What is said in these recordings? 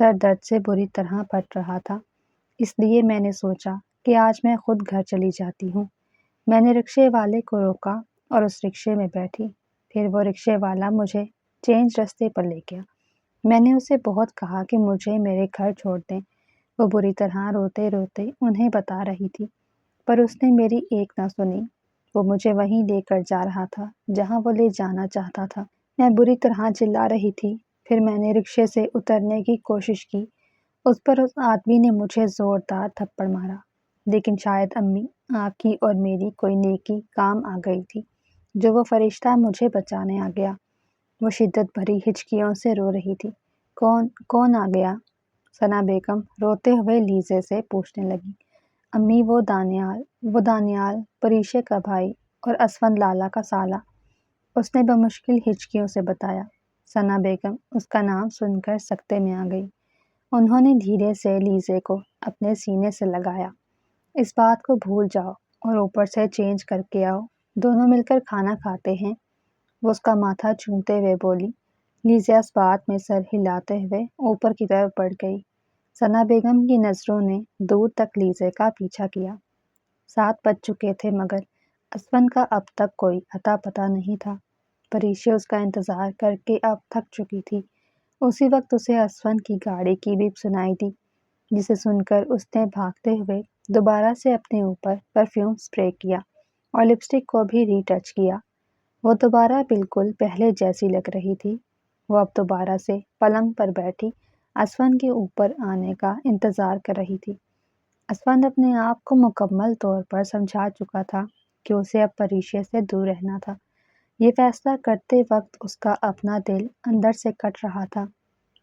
سر درد سے بری طرح پھٹ رہا تھا، اس لیے میں نے سوچا کہ آج میں خود گھر چلی جاتی ہوں۔ میں نے رکشے والے کو روکا اور اس رکشے میں بیٹھی۔ پھر وہ رکشے والا مجھے چینج رستے پر لے گیا۔ میں نے اسے بہت کہا کہ مجھے میرے گھر چھوڑ دیں۔ وہ بری طرح روتے روتے انہیں بتا رہی تھی، پر اس نے میری ایک نہ سنی۔ وہ مجھے وہیں لے کر جا رہا تھا جہاں وہ لے جانا چاہتا تھا۔ میں بری طرح چلا رہی تھی۔ پھر میں نے رکشے سے اترنے کی کوشش کی۔ اس پر اس آدمی نے مجھے زوردار تھپڑ مارا، لیکن شاید امی آپ کی اور میری کوئی نیکی کام آ گئی تھی، جو وہ فرشتہ مجھے بچانے آ گیا۔ وہ شدت بھری ہچکیوں سے رو رہی تھی۔ کون آ گیا؟ ثنا بیگم روتے ہوئے لیزے سے پوچھنے لگی۔ امی وہ دانیال پریشے کا بھائی اور اسفند لالا کا سالا، اس نے بمشکل ہچکیوں سے بتایا۔ ثنا بیگم اس کا نام سن کر سکتے میں آ گئی۔ انہوں نے دھیرے سے لیزے کو اپنے سینے سے لگایا۔ اس بات کو بھول جاؤ اور اوپر سے چینج کر کے آؤ، دونوں مل کر کھانا کھاتے ہیں۔ وہ اس کا ماتھا چومتے ہوئے بولی۔ لیزا اس بات میں سر ہلاتے ہوئے اوپر کی طرف بڑھ گئی۔ ثنا بیگم کی نظروں نے دور تک لیزے کا پیچھا کیا۔ 7 بج چکے تھے مگر اسفند کا اب تک کوئی اتا پتہ نہیں تھا۔ پریشے اس کا انتظار کر کے اب تھک چکی تھی۔ اسی وقت اسے اسفند کی گاڑی کی بیپ سنائی دی، جسے سن کر اس نے بھاگتے ہوئے دوبارہ سے اپنے اوپر پرفیوم سپرے کیا اور لپسٹک کو بھی ری ٹچ کیا۔ وہ دوبارہ بالکل پہلے جیسی لگ رہی تھی۔ وہ اب دوبارہ سے پلنگ پر بیٹھی اسفند کے اوپر آنے کا انتظار کر رہی تھی۔ اسفند اپنے آپ کو مکمل طور پر سمجھا چکا تھا کہ اسے اب پریشے سے دور رہنا تھا۔ یہ فیصلہ کرتے وقت اس کا اپنا دل اندر سے کٹ رہا تھا،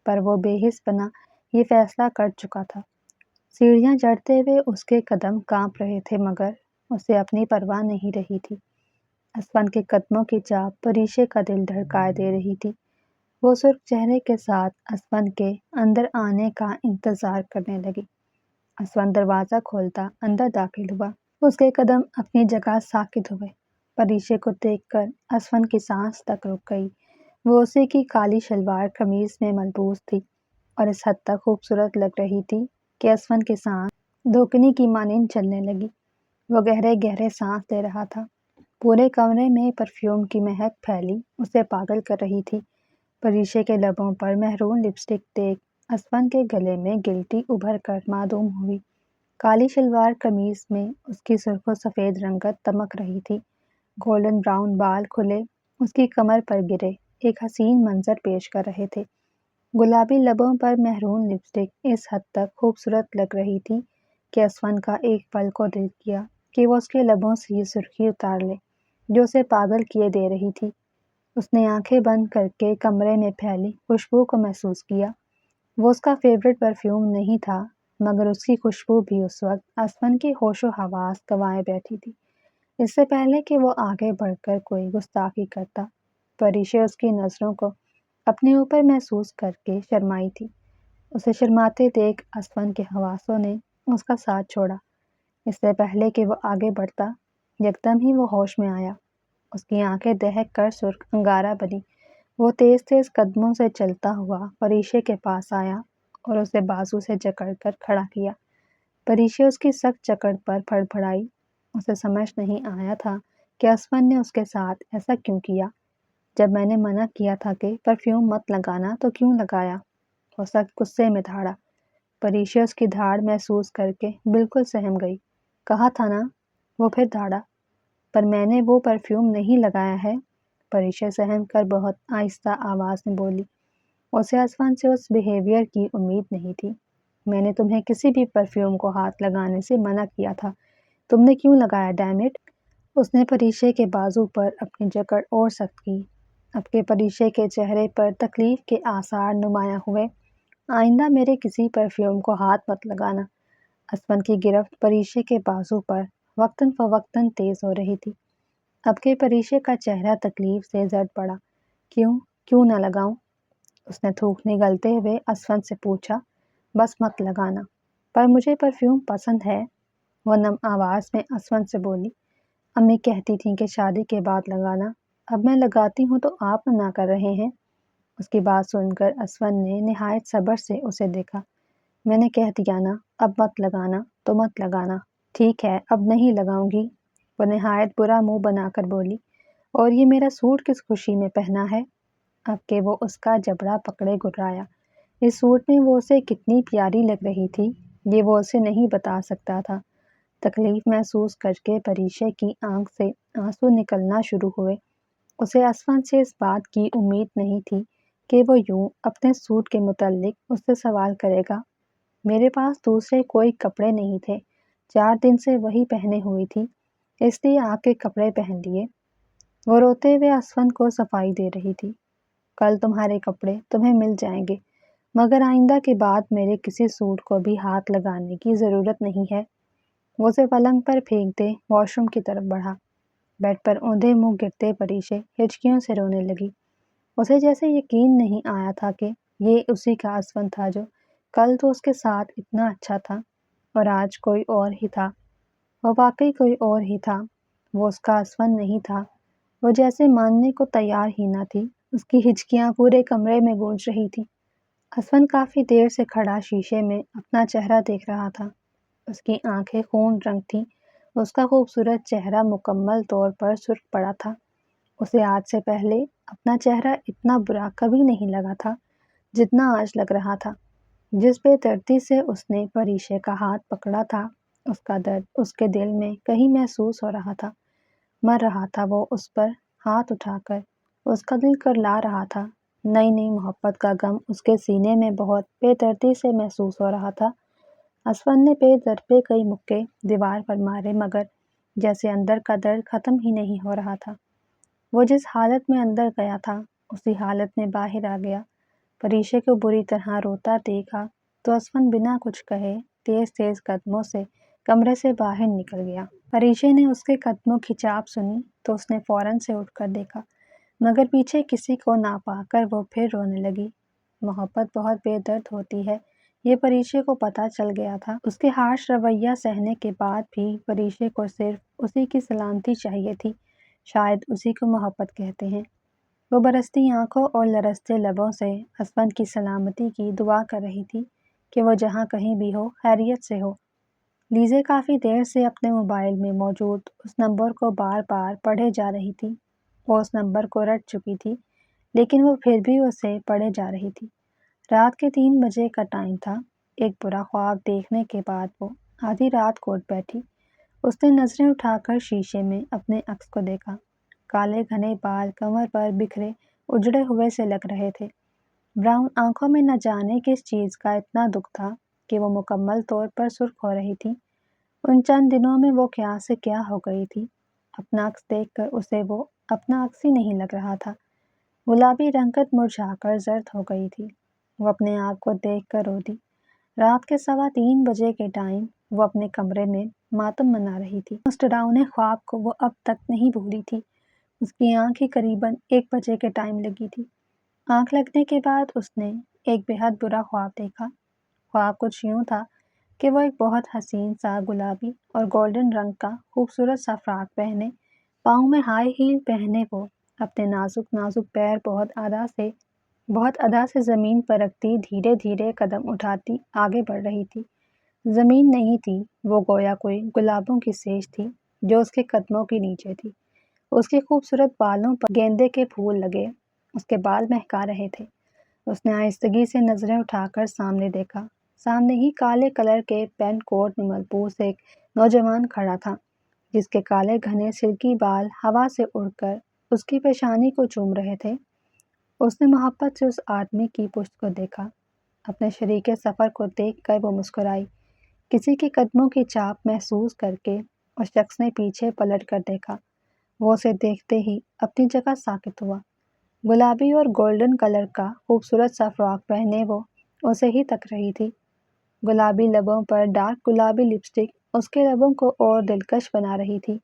پر وہ بے حس بنا یہ فیصلہ کر چکا تھا۔ سیڑھیاں چڑھتے ہوئے اس کے قدم کانپ رہے تھے مگر اسے اپنی پرواہ نہیں رہی تھی۔ اسفند کے قدموں کی چاپ پریشے کا دل دھڑکائے دے رہی تھی۔ وہ سرخ چہرے کے ساتھ اسفند کے اندر آنے کا انتظار کرنے لگی۔ اسفند دروازہ کھولتا اندر داخل ہوا۔ اس کے قدم اپنی جگہ ساکت ہوئے۔ پریشے کو دیکھ کر اسفند کی سانس تک رک گئی۔ وہ اسی کی کالی شلوار قمیض میں ملبوس تھی اور اس حد تک خوبصورت لگ رہی تھی کہ اسفند کی سانس دھوکنے کی مانند چلنے لگی۔ وہ گہرے گہرے سانس لے رہا تھا۔ پورے کمرے میں پرفیوم کی مہک پھیلی اسے پاگل کر رہی تھی۔ پریشے کے لبوں پر محرون لپسٹک دیکھ اسفند کے گلے میں گلٹی ابھر کر معدوم ہوئی۔ کالی شلوار قمیض میں اس کی سرخ و سفید رنگت دمک رہی تھی۔ گولڈن براؤن بال کھلے اس کی کمر پر گرے ایک حسین منظر پیش کر رہے تھے۔ گلابی لبوں پر محرون لپسٹک اس حد تک خوبصورت لگ رہی تھی کہ اسفند کا ایک پل کو دل کیا کہ وہ اس کے لبوں سے یہ سرخی اتار لے جو اسے پاگل کیے دے رہی تھی۔ اس نے آنکھیں بند کر کے کمرے میں پھیلی خوشبو کو محسوس کیا۔ وہ اس کا فیورٹ پرفیوم نہیں تھا مگر اس کی خوشبو بھی اس وقت اسفند کی ہوش و حواس گنوائے بیٹھی تھی۔ اس سے پہلے کہ وہ آگے بڑھ کر کوئی گستاخی کرتا، پریشے اس کی نظروں کو اپنے اوپر محسوس کر کے شرمائی تھی۔ اسے شرماتے دیکھ اسفند کے حواسوں نے اس کا ساتھ چھوڑا۔ اس سے پہلے کہ وہ آگے بڑھتا، یکدم ہی وہ ہوش میں آیا۔ اس کی آنکھیں دہک کر سرخ انگارہ بنی۔ وہ تیز تیز قدموں سے چلتا ہوا پریشے کے پاس آیا اور اسے بازو سے جکڑ کر کھڑا کیا۔ پریشے اس کی سخت جکڑ پر پھڑپھڑائی۔ اسے سمجھ نہیں آیا تھا کہ اسفند نے اس کے ساتھ ایسا کیوں کیا۔ جب میں نے منع کیا تھا کہ پرفیوم مت لگانا تو کیوں لگایا؟ وہ سخت غصے میں دھاڑا۔ پریشے اس کی دھاڑ محسوس کر کے بالکل سہم گئی۔ کہا تھا نا؟ وہ پھر دھاڑا۔ پر میں نے وہ پرفیوم نہیں لگایا ہے، پریشے سہم کر بہت آہستہ آواز میں بولی۔ اسے اسفند سے اس بیہیویئر کی امید نہیں تھی۔ میں نے تمہیں کسی بھی پرفیوم کو ہاتھ لگانے سے منع کیا تھا، تم نے کیوں لگایا ڈیم اٹ؟ اس نے پریشے کے بازو پر اپنی جکڑ اور سخت کی۔ اب کے پریشے کے چہرے پر تکلیف کے آثار نمایاں ہوئے۔ آئندہ میرے کسی پرفیوم کو ہاتھ مت لگانا۔ اسفند کی گرفت پریشے کے بازو پر وقتاً فوقتاً تیز ہو رہی تھی۔ اب کے پریشے کا چہرہ تکلیف سے زرد پڑا۔ کیوں نہ لگاؤں؟ اس نے تھوک نگلتے ہوئے اسفند سے پوچھا۔ بس مت لگانا۔ پر مجھے پرفیوم پسند ہے، وہ نم آواز میں اسفند سے بولی۔ امی کہتی تھیں کہ شادی کے بعد لگانا، اب میں لگاتی ہوں تو آپ منع کر رہے ہیں۔ اس کی بات سن کر اسون نے نہایت صبر سے اسے دیکھا۔ میں نے کہہ دیا نا، اب مت لگانا تو مت لگانا۔ ٹھیک ہے، اب نہیں لگاؤں گی، وہ نہایت برا منہ بنا کر بولی۔ اور یہ میرا سوٹ کس خوشی میں پہنا ہے؟ اب کہ وہ اس کا جبڑا پکڑے گھرایا۔ اس سوٹ میں وہ اسے کتنی پیاری لگ رہی تھی، یہ وہ اسے نہیں بتا سکتا تھا۔ تکلیف محسوس کر کے پریشے کی آنکھ سے آنسو نکلنا شروع ہوئے۔ اسے اسون سے اس بات کی امید نہیں تھی کہ وہ یوں اپنے سوٹ کے متعلق اس سے سوال کرے گا۔ میرے پاس دوسرے کوئی کپڑے نہیں تھے، 4 دن سے وہی پہنے ہوئی تھی، اس لیے آپ کے کپڑے پہن لیے۔ وہ روتے ہوئے اسون کو صفائی دے رہی تھی۔ کل تمہارے کپڑے تمہیں مل جائیں گے، مگر آئندہ کے بعد میرے کسی سوٹ کو بھی ہاتھ لگانے کی ضرورت نہیں ہے۔ وہ اسے پلنگ پر پھینکتے واش روم کی طرف بڑھا۔ بیڈ پر اوندھے منہ گرتے پریشے ہچکیوں سے رونے لگی۔ اسے جیسے یقین نہیں آیا تھا کہ یہ اسی کا اسون تھا جو کل تو اس کے ساتھ اتنا اچھا تھا، اور آج کوئی اور ہی تھا۔ وہ واقعی کوئی اور ہی تھا، وہ اس کا اسون نہیں تھا۔ وہ جیسے ماننے کو تیار ہی نہ تھی۔ اس کی ہچکیاں پورے کمرے میں گونج رہی تھی۔ اسون کافی دیر سے کھڑا شیشے میں اپنا چہرہ دیکھ رہا تھا۔ اس کی آنکھیں خون رنگ تھیں، اس کا خوبصورت چہرہ مکمل طور پر سرخ پڑا تھا۔ اسے آج سے پہلے اپنا چہرہ اتنا برا کبھی نہیں لگا تھا جتنا آج لگ رہا تھا۔ جس بے دردی سے اس نے پریشے کا ہاتھ پکڑا تھا، اس کا درد اس کے دل میں کہیں محسوس ہو رہا تھا۔ مر رہا تھا وہ اس پر ہاتھ اٹھا کر، اس کا دل کرلا رہا تھا۔ نئی نئی محبت کا غم اس کے سینے میں بہت بے دردی سے محسوس ہو رہا تھا۔ اسون نے بے درپے کئی مکے دیوار پر مارے، مگر جیسے اندر کا درد ختم ہی نہیں ہو رہا تھا۔ وہ جس حالت میں اندر گیا تھا، اسی حالت میں باہر آ گیا۔ پریشے کو بری طرح روتا دیکھا تو اسون بنا کچھ کہے تیز تیز قدموں سے کمرے سے باہر نکل گیا۔ پریشے نے اس کے قدموں کی چاپ سنی تو اس نے فوراً سے اٹھ کر دیکھا، مگر پیچھے کسی کو نہ پا کر وہ پھر رونے لگی۔ محبت بہت بے درد ہوتی ہے، یہ پریشے کو پتہ چل گیا تھا۔ اس کے ہارش رویہ سہنے کے بعد بھی پریشے کو صرف اسی کی سلامتی چاہیے تھی، شاید اسی کو محبت کہتے ہیں۔ وہ برستی آنکھوں اور لرزتے لبوں سے اسون کی سلامتی کی دعا کر رہی تھی کہ وہ جہاں کہیں بھی ہو، خیریت سے ہو۔ لیزے کافی دیر سے اپنے موبائل میں موجود اس نمبر کو بار بار پڑھے جا رہی تھی۔ وہ اس نمبر کو رٹ چکی تھی، لیکن وہ پھر بھی اسے پڑھے جا رہی تھی۔ رات کے 3 بجے کا ٹائم تھا۔ ایک برا خواب دیکھنے کے بعد وہ آدھی رات کو اٹھ بیٹھی۔ اس نے نظریں اٹھا کر شیشے میں اپنے عکس کو دیکھا۔ کالے گھنے بال کمر پر بکھرے اجڑے ہوئے سے لگ رہے تھے۔ براؤن آنکھوں میں نہ جانے کس چیز کا اتنا دکھ تھا کہ وہ مکمل طور پر سرخ ہو رہی تھی۔ ان چند دنوں میں وہ کیا سے کیا ہو گئی تھی۔ اپنا عکس دیکھ کر اسے وہ اپنا عکس ہی نہیں لگ رہا تھا۔ گلابی رنگت مرجھا کر زرد ہو گئی تھی۔ وہ اپنے آپ کو دیکھ کر رو دی۔ رات کے 3:15 بجے کے ٹائم وہ اپنے کمرے میں ماتم منا رہی تھی۔ اس ڈراؤنے خواب کو وہ اب تک نہیں بھولی تھی۔ اس کی آنکھ ہی قریباً 1 بجے کے ٹائم لگی تھی۔ آنکھ لگنے کے بعد اس نے ایک بے حد برا خواب دیکھا۔ خواب کچھ یوں تھا کہ وہ ایک بہت حسین سا گلابی اور گولڈن رنگ کا خوبصورت سا فراک پہنے، پاؤں میں ہائی ہیل پہنے وہ اپنے نازک نازک پیر بہت ادا سے زمین پر رکھتی دھیرے دھیرے قدم اٹھاتی آگے بڑھ رہی تھی۔ زمین نہیں تھی، وہ گویا کوئی گلابوں کی سیج تھی جو اس کے قدموں کے نیچے تھی۔ اس کے خوبصورت بالوں پر گیندے کے پھول لگے، اس کے بال مہکا رہے تھے۔ اس نے آہستگی سے نظریں اٹھا کر سامنے دیکھا۔ سامنے ہی کالے کلر کے پینٹ کوٹ میں ملبوس ایک نوجوان کھڑا تھا، جس کے کالے گھنے سلکی بال ہوا سے اڑ کر اس کی پیشانی کو چوم رہے تھے۔ اس نے محبت سے اس آدمی کی پشت کو دیکھا۔ اپنے شریک سفر کو دیکھ کر وہ مسکرائی۔ کسی کے قدموں کی چاپ محسوس کر کے اس شخص نے پیچھے پلٹ کر دیکھا۔ وہ اسے دیکھتے ہی اپنی جگہ ساکت ہوا۔ گلابی اور گولڈن کلر کا خوبصورت سا فراک پہنے وہ اسے ہی تک رہی تھی۔ گلابی لبوں پر ڈارک گلابی لپسٹک اس کے لبوں کو اور دلکش بنا رہی تھی۔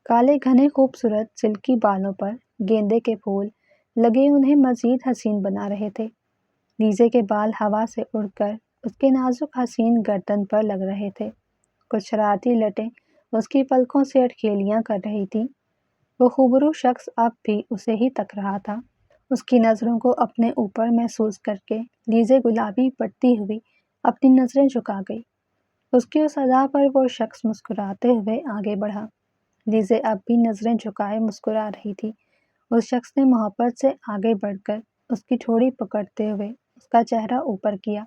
کالے گھنے خوبصورت سلکی بالوں پر گیندے کے پھول لگے انہیں مزید حسین بنا رہے تھے۔ لیزے کے بال ہوا سے اڑ کر اس کے نازک حسین گردن پر لگ رہے تھے۔ کچھ شرارتی لٹیں اس کی پلکوں سے اٹکیلیاں کر رہی تھیں۔ وہ خوبرو شخص اب بھی اسے ہی تک رہا تھا۔ اس کی نظروں کو اپنے اوپر محسوس کر کے لیزے گلابی پڑتی ہوئی اپنی نظریں جھکا گئی۔ اس کی اس ادا پر وہ شخص مسکراتے ہوئے آگے بڑھا۔ لیزے اب بھی نظریں جھکائے مسکرا رہی تھی۔ اس شخص نے محبت سے آگے بڑھ کر اس کی ٹھوڑی پکڑتے ہوئے اس کا چہرہ اوپر کیا۔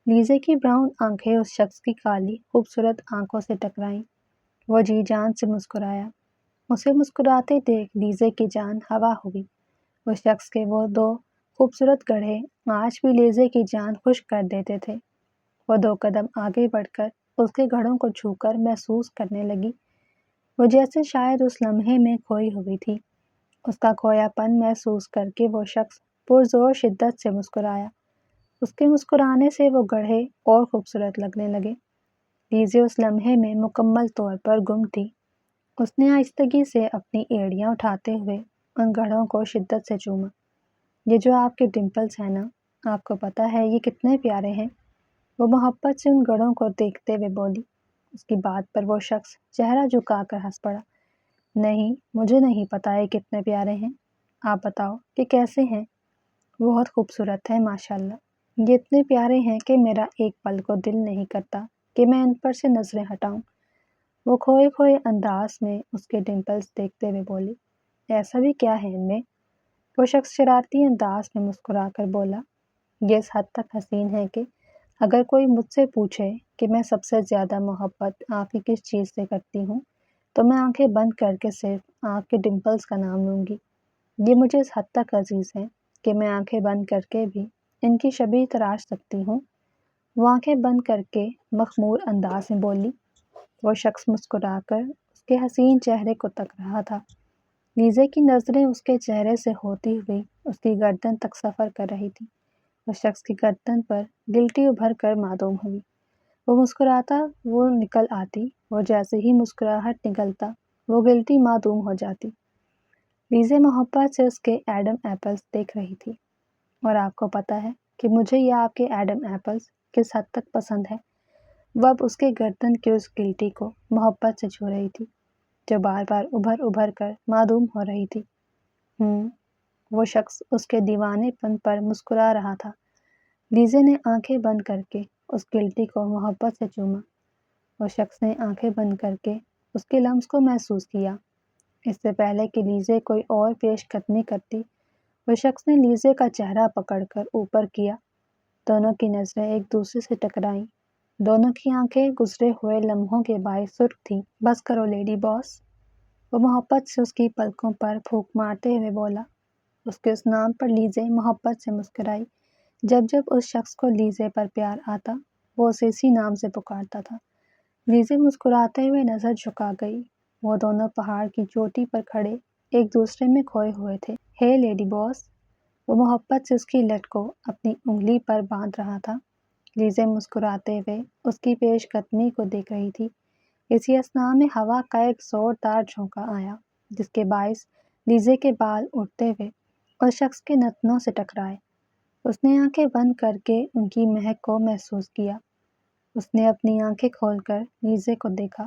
لیزے کی براؤن آنکھیں اس شخص کی کالی خوبصورت آنکھوں سے ٹکرائیں۔ وہ جی جان سے مسکرایا۔ اسے مسکراتے دیکھ لیزے کی جان ہوا ہوئی۔ اس شخص کے وہ دو خوبصورت گڑھے آج بھی لیزے کی جان خوش کر دیتے تھے۔ وہ 2 قدم آگے بڑھ کر اس کے گھڑوں کو چھو کر محسوس کرنے لگی۔ وہ جیسے شاید اس لمحے میں کھوئی ہوئی تھی۔ اس کا کھویا پن محسوس کر کے وہ شخص پرزور شدت سے مسکرایا۔ اس کے مسکرانے سے وہ گڑھے اور خوبصورت لگنے لگے۔ لیزے اس لمحے میں مکمل طور پر گم تھی۔ اس نے آہستگی سے اپنی ایڑیاں اٹھاتے ہوئے ان گڑھوں کو شدت سے چوما۔ یہ جو آپ کے ڈمپلز ہیں نا، آپ کو پتہ ہے یہ کتنے پیارے ہیں؟ وہ محبت سے ان گڑھوں کو دیکھتے ہوئے بولی۔ اس کی بات پر وہ شخص چہرہ جھکا کر ہنس پڑا۔ نہیں، مجھے نہیں پتہ یہ کتنے پیارے ہیں۔ آپ بتاؤ کہ کیسے ہیں؟ بہت خوبصورت ہے ماشاءاللہ۔ یہ اتنے پیارے ہیں کہ میرا ایک پل کو دل نہیں کرتا کہ میں ان پر سے نظریں ہٹاؤں۔ وہ کھوئے کھوئے انداز میں اس کے ڈمپلز دیکھتے ہوئے بولی۔ ایسا بھی کیا ہے ان میں؟ وہ شخص شرارتی انداز میں مسکرا کر بولا۔ یہ اس حد تک حسین ہے کہ اگر کوئی مجھ سے پوچھے کہ میں سب سے زیادہ محبت آپ کی کس چیز سے کرتی ہوں تو میں آنکھیں بند کر کے صرف آپ کے ڈمپلز کا نام لوں گی۔ یہ مجھے اس حد تک عزیز ہیں کہ میں آنکھیں بند کر کے بھی ان کی شبیہ تراش سکتی ہوں۔ وہ آنکھیں بند کر کے مخمور انداز میں بولی۔ وہ شخص مسکرا کر اس کے حسین چہرے کو تک رہا تھا۔ لیزے کی نظریں اس کے چہرے سے ہوتی ہوئی اس کی گردن تک سفر کر رہی تھی۔ اس شخص کی گردن پر گلٹی ابھر کر معدوم ہوئی۔ وہ مسکراتا وہ نکل آتی، وہ جیسے ہی مسکراہٹ نکلتا وہ گلٹی معدوم ہو جاتی۔ لیزے محبت سے اس کے ایڈم ایپلز دیکھ رہی تھی۔ اور آپ کو پتہ ہے کہ مجھے یہ آپ کے ایڈم ایپلز کس حد تک پسند ہے؟ وہ اب اس کے گردن کی اس گلٹی کو محبت سے چھو رہی تھی جو بار بار ابھر ابھر کر معدوم ہو رہی تھی۔ وہ شخص اس کے دیوانے پن پر مسکرا رہا تھا۔ لیزے نے آنکھیں بند کر کے اس گلٹی کو محبت سے چوما۔ وہ شخص نے آنکھیں بند کر کے اس کے لمس کو محسوس کیا۔ اس سے پہلے کہ لیزے کوئی اور پیش قدمی کرتی، وہ شخص نے لیزے کا چہرہ پکڑ کر اوپر کیا۔ دونوں کی نظریں ایک دوسرے سے ٹکرائیں۔ دونوں کی آنکھیں گزرے ہوئے لمحوں کے باعث سرخ تھیں۔ بس کرو لیڈی باس، وہ محبت سے اس کی پلکوں پر پھونک مارتے ہوئے بولا۔ اس کے اس نام پر لیزے محبت سے مسکرائی۔ جب جب اس شخص کو لیزے پر پیار آتا وہ اسے اسی نام سے پکارتا تھا۔ لیزے مسکراتے ہوئے نظر جھکا گئی۔ وہ دونوں پہاڑ کی چوٹی پر کھڑے ایک دوسرے میں کھوئے ہوئے تھے۔ ہے لیڈی باس، وہ محبت سے اس کی لٹ کو اپنی انگلی پر باندھ رہا تھا۔ لیزے مسکراتے ہوئے اس کی پیش قدمی کو دیکھ رہی تھی۔ اسی اثناء میں ہوا کا ایک زوردار جھونکا آیا جس کے باعث لیزے کے بال اٹھتے ہوئے اس شخص کے نتنوں سے ٹکرائے۔ اس نے آنکھیں بند کر کے ان کی مہک کو محسوس کیا۔ اس نے اپنی آنکھیں کھول کر لیزے کو دیکھا۔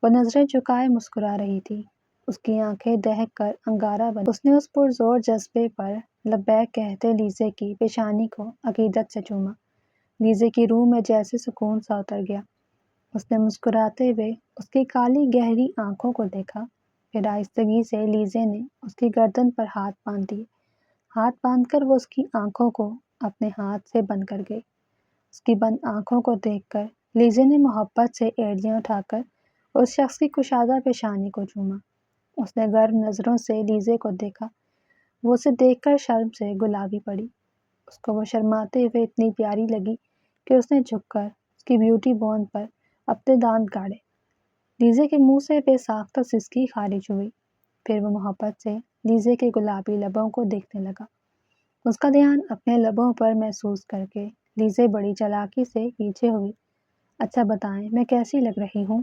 وہ نظریں جھکائے مسکرا رہی تھی۔ اس کی آنکھیں دہک کر انگارہ بن۔ اس نے اس پرزور جذبے پر لبیک کہتے لیزے کی پیشانی کو عقیدت سے چوما۔ لیزے کی روح میں جیسے سکون سا اتر گیا۔ اس نے مسکراتے ہوئے اس کی کالی گہری آنکھوں کو دیکھا۔ پھر آہستگی سے لیزے نے اس کی گردن پر ہاتھ باندھ دیے۔ ہاتھ باندھ کر وہ اس کی آنکھوں کو اپنے ہاتھ سے بند کر گئی۔ اس کی بند آنکھوں کو دیکھ کر لیزے نے محبت سے ایڑیاں اٹھا کر اس شخص کی کشادہ پیشانی کو چوما۔ اس نے گرم نظروں سے لیزے کو دیکھا۔ وہ اسے دیکھ کر شرم سے گلابی پڑی۔ اس کو وہ شرماتے ہوئے اتنی پیاری لگی کہ اس نے جھک کر اس کی بیوٹی بون پر اپنے دانت گاڑے۔ لیزے کے منہ سے بے ساختہ سسکی خارج ہوئی۔ پھر وہ محبت سے لیزے کے گلابی لبوں کو دیکھنے لگا۔ اس کا دھیان اپنے لبوں پر محسوس کر کے لیزے بڑی چالاکی سے پیچھے ہوئی۔ اچھا بتائیں میں کیسی لگ رہی ہوں؟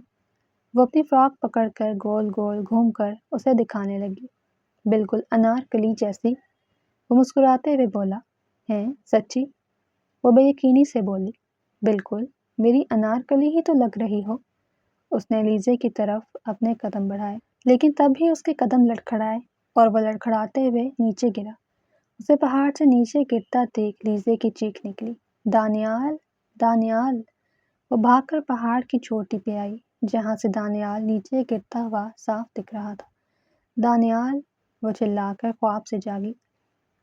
وہ اپنی فراک پکڑ کر گول گول گھوم کر اسے دکھانے لگی۔ بالکل انارکلی جیسی، وہ مسکراتے ہوئے بولا۔ ہیں سچی؟ وہ بے یقینی سے بولی۔ بالکل، میری انارکلی ہی تو لگ رہی ہو۔ اس نے لیزے کی طرف اپنے قدم بڑھائے لیکن تب ہی اس کے قدم لڑکھڑائے اور وہ لڑکھڑاتے ہوئے نیچے گرا۔ اسے پہاڑ سے نیچے گرتا دیکھ لیزے کی چیخ نکلی، دانیال، دانیال! وہ بھاگ کر پہاڑ کی چوٹی پہ آئی جہاں سے دانیال نیچے گرتا ہوا صاف دکھ رہا تھا۔ دانیال! وہ چلا کر خواب سے جاگی۔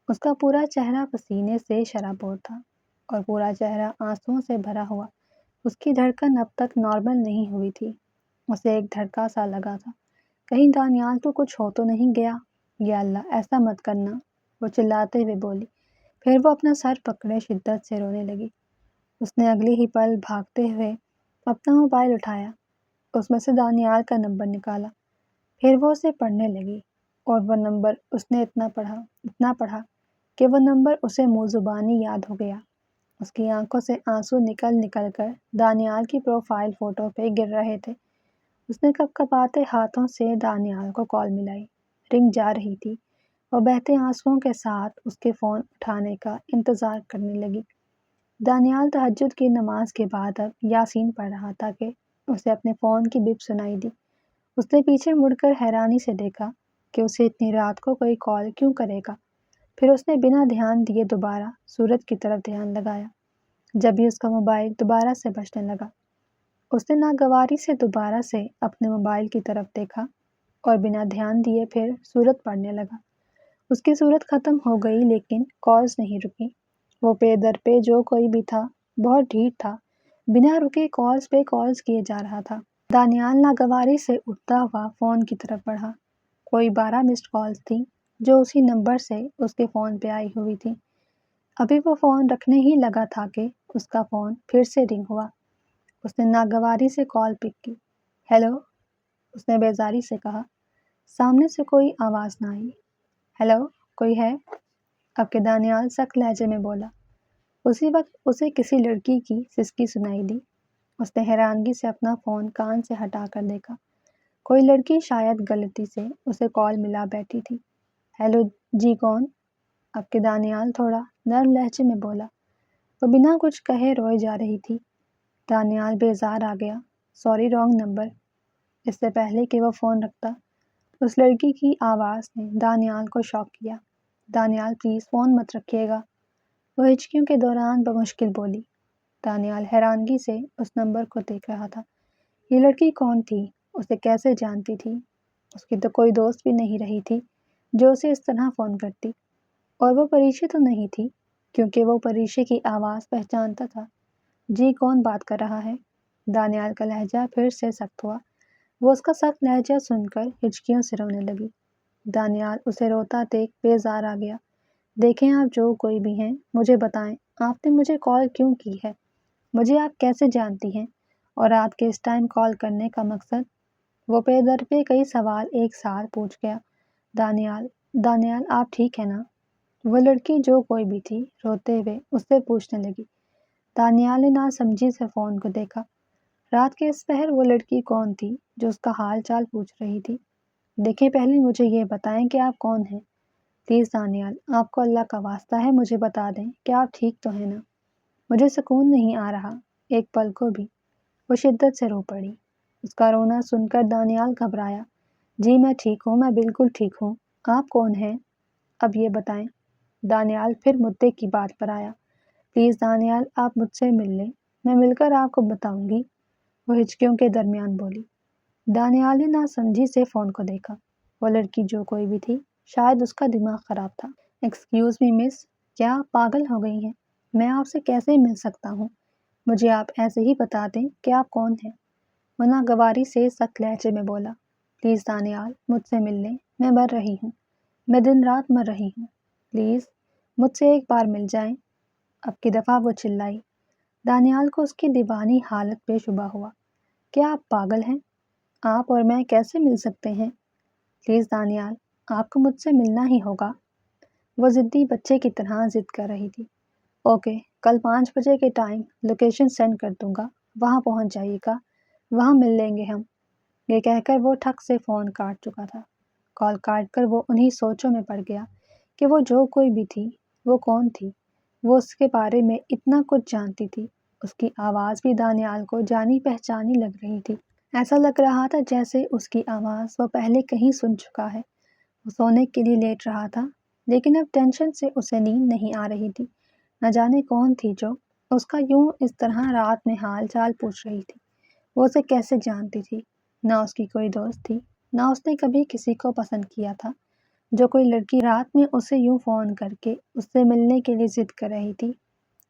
اس کا پورا چہرہ پسینے سے شرابور تھا اور پورا چہرہ آنسوؤں سے بھرا ہوا۔ اس کی دھڑکن اب تک نارمل نہیں ہوئی تھی۔ اسے ایک دھڑکا سا لگا تھا، کہیں دانیال کو کچھ ہو تو نہیں گیا۔ یا اللہ ایسا مت کرنا، وہ چلاتے ہوئے بولی۔ پھر وہ اپنا سر پکڑے شدت سے رونے لگی۔ اس نے اگلے ہی پل بھاگتے ہوئے اپنا موبائل اٹھایا، اس میں سے دانیال کا نمبر نکالا۔ پھر وہ اسے پڑھنے لگی اور وہ نمبر اس نے اتنا پڑھا کہ وہ نمبر اسے منہ زبانی یاد ہو گیا۔ اس کی آنکھوں سے آنسو نکل کر دانیال کی پروفائل فوٹو پہ گر رہے تھے۔ اس نے کپکپاتے ہاتھوں سے دانیال کو کال ملائی۔ رنگ جا رہی تھی۔ وہ بہتے آنسوؤں کے ساتھ اس کے فون اٹھانے کا انتظار کرنے لگی۔ دانیال تہجد کی نماز کے بعد اب یاسین پڑھ رہا تھا کہ اسے اپنے فون کی بپ سنائی دی۔ اس نے پیچھے مڑ کر حیرانی سے دیکھا کہ اسے اتنی رات کو کوئی کال کیوں کرے گا۔ پھر اس نے بنا دھیان دیے دوبارہ سورج کی طرف دھیان لگایا۔ جب ہی اس کا موبائل دوبارہ سے بجنے لگا، اس نے ناگواری سے دوبارہ سے اپنے موبائل کی طرف دیکھا اور بنا دھیان دیے پھر سورت پڑھنے لگا۔ اس کی صورت ختم ہو گئی لیکن کالز نہیں رکی۔ وہ پے در پہ جو کوئی بھی تھا بہت ڈھیٹ تھا، بنا رکے کالز پہ کالز کیے جا رہا تھا۔ دانیال ناگواری سے اٹھتا ہوا فون کی طرف بڑھا۔ کوئی 12 مسڈ کالز تھی جو اسی نمبر سے اس کے فون پہ آئی ہوئی تھی۔ ابھی وہ فون رکھنے ہی لگا تھا کہ اس کا فون پھر سے رنگ ہوا۔ اس نے ناگواری سے کال پک کی۔ ہیلو، اس نے بیزاری سے کہا۔ سامنے سے کوئی آواز نہ آئی۔ ہیلو، کوئی ہے؟ اب کہ دانیال سخت لہجے میں بولا۔ اسی وقت اسے کسی لڑکی کی سسکی سنائی دی۔ اس نے حیرانگی سے اپنا فون کان سے ہٹا کر دیکھا۔ کوئی لڑکی شاید غلطی سے اسے کال ملا بیٹھی تھی۔ ہیلو جی کون؟ اب کہ دانیال تھوڑا نرم لہجے میں بولا۔ وہ بنا کچھ کہے روئے جا رہی تھی۔ دانیال بیزار آ گیا۔ Sorry, wrong number. اس سے پہلے کہ وہ فون رکھتا، اس لڑکی کی آواز نے دانیال کو شاک کیا۔ دانیال پلیز فون مت رکھیے گا، وہ ہچکیوں کے دوران بمشکل بولی۔ دانیال حیرانگی سے اس نمبر کو دیکھ رہا تھا۔ یہ لڑکی کون تھی؟ اسے کیسے جانتی تھی؟ اس کی تو کوئی دوست بھی نہیں رہی تھی جو اسے اس طرح فون کرتی، اور وہ پریشی تو نہیں تھی کیونکہ وہ پریشی کی آواز پہچانتا تھا۔ جی کون بات کر رہا ہے؟ دانیال کا لہجہ پھر سے سخت ہوا۔ وہ اس کا سخت لہجہ سن کر ہچکیوں سے رونے لگی۔ دانیال اسے روتا دیکھ بیزار آ گیا۔ دیکھیں آپ جو کوئی بھی ہیں، مجھے بتائیں آپ نے مجھے کال کیوں کی ہے؟ مجھے آپ کیسے جانتی ہیں؟ اور رات کے اس ٹائم کال کرنے کا مقصد؟ وہ پے در پہ کئی سوال ایک ساتھ پوچھ گیا۔ دانیال آپ ٹھیک ہے نا؟ وہ لڑکی جو کوئی بھی تھی روتے ہوئے اس سے پوچھنے لگی۔ دانیال نے ناسمجھی سے فون کو دیکھا۔ رات کے اس پہر وہ لڑکی کون تھی جو اس کا حال چال پوچھ رہی تھی؟ دیکھیں پہلے مجھے یہ بتائیں کہ آپ کون ہیں؟ پلیز دانیال، آپ کو اللہ کا واسطہ ہے مجھے بتا دیں کہ آپ ٹھیک تو ہیں نا؟ مجھے سکون نہیں آ رہا ایک پل کو بھی۔ وہ شدت سے رو پڑی۔ اس کا رونا سن کر دانیال گھبرایا۔ جی میں ٹھیک ہوں، میں بالکل ٹھیک ہوں۔ آپ کون ہیں؟ اب یہ بتائیں۔ دانیال پھر مدعے کی بات پر آیا۔ پلیز دانیال آپ مجھ سے مل لیں، میں مل کر آپ کو بتاؤں گی، وہ ہچکیوں کے درمیان بولی۔ دانیال نے ناسمجھی سے فون کو دیکھا۔ وہ لڑکی جو کوئی بھی تھی شاید اس کا دماغ خراب تھا۔ ایکسکیوز می مس، کیا آپ پاگل ہو گئی ہیں؟ میں آپ سے کیسے مل سکتا ہوں؟ مجھے آپ ایسے ہی بتا دیں کہ آپ کون ہیں، وہ ناگواری سے سخت لہجے میں بولا۔ پلیز دانیال مجھ سے مل لیں، میں مر رہی ہوں، میں دن رات مر رہی ہوں، پلیز مجھ سے ایک بار مل جائیں۔ اب کی دفعہ وہ چلائی۔ دانیال کو اس کی دیوانی حالت پہ شبہ ہوا۔ کیا آپ پاگل ہیں؟ آپ اور میں کیسے مل سکتے ہیں؟ پلیز دانیال آپ کو مجھ سے ملنا ہی ہوگا، وہ ضدی بچے کی طرح ضد کر رہی تھی۔ اوکے، کل 5 بجے کے ٹائم لوکیشن سینڈ کر دوں گا، وہاں پہنچ جائیے گا، وہاں مل لیں گے ہم۔ یہ کہہ کر وہ ٹھک سے فون کاٹ چکا تھا۔ کال کاٹ کر وہ انہی سوچوں میں پڑ گیا کہ وہ جو کوئی بھی تھی وہ کون تھی۔ وہ اس کے بارے میں اتنا کچھ جانتی تھی۔ اس کی آواز بھی دانیال کو جانی پہچانی لگ رہی تھی۔ ایسا لگ رہا تھا جیسے اس کی آواز وہ پہلے کہیں سن چکا ہے۔ وہ سونے کے لیے لیٹ رہا تھا۔ لیکن اب ٹینشن سے اسے نیند نہیں آ رہی تھی۔ نہ جانے کون تھی جو اس کا یوں اس طرح رات میں حال چال پوچھ رہی تھی۔ وہ اسے کیسے جانتی تھی؟ نہ اس کی کوئی دوست تھی، نہ اس نے کبھی کسی کو پسند کیا تھا۔ جو کوئی لڑکی رات میں اسے یوں فون کر کے اس سے ملنے کے لیے ضد کر رہی تھی،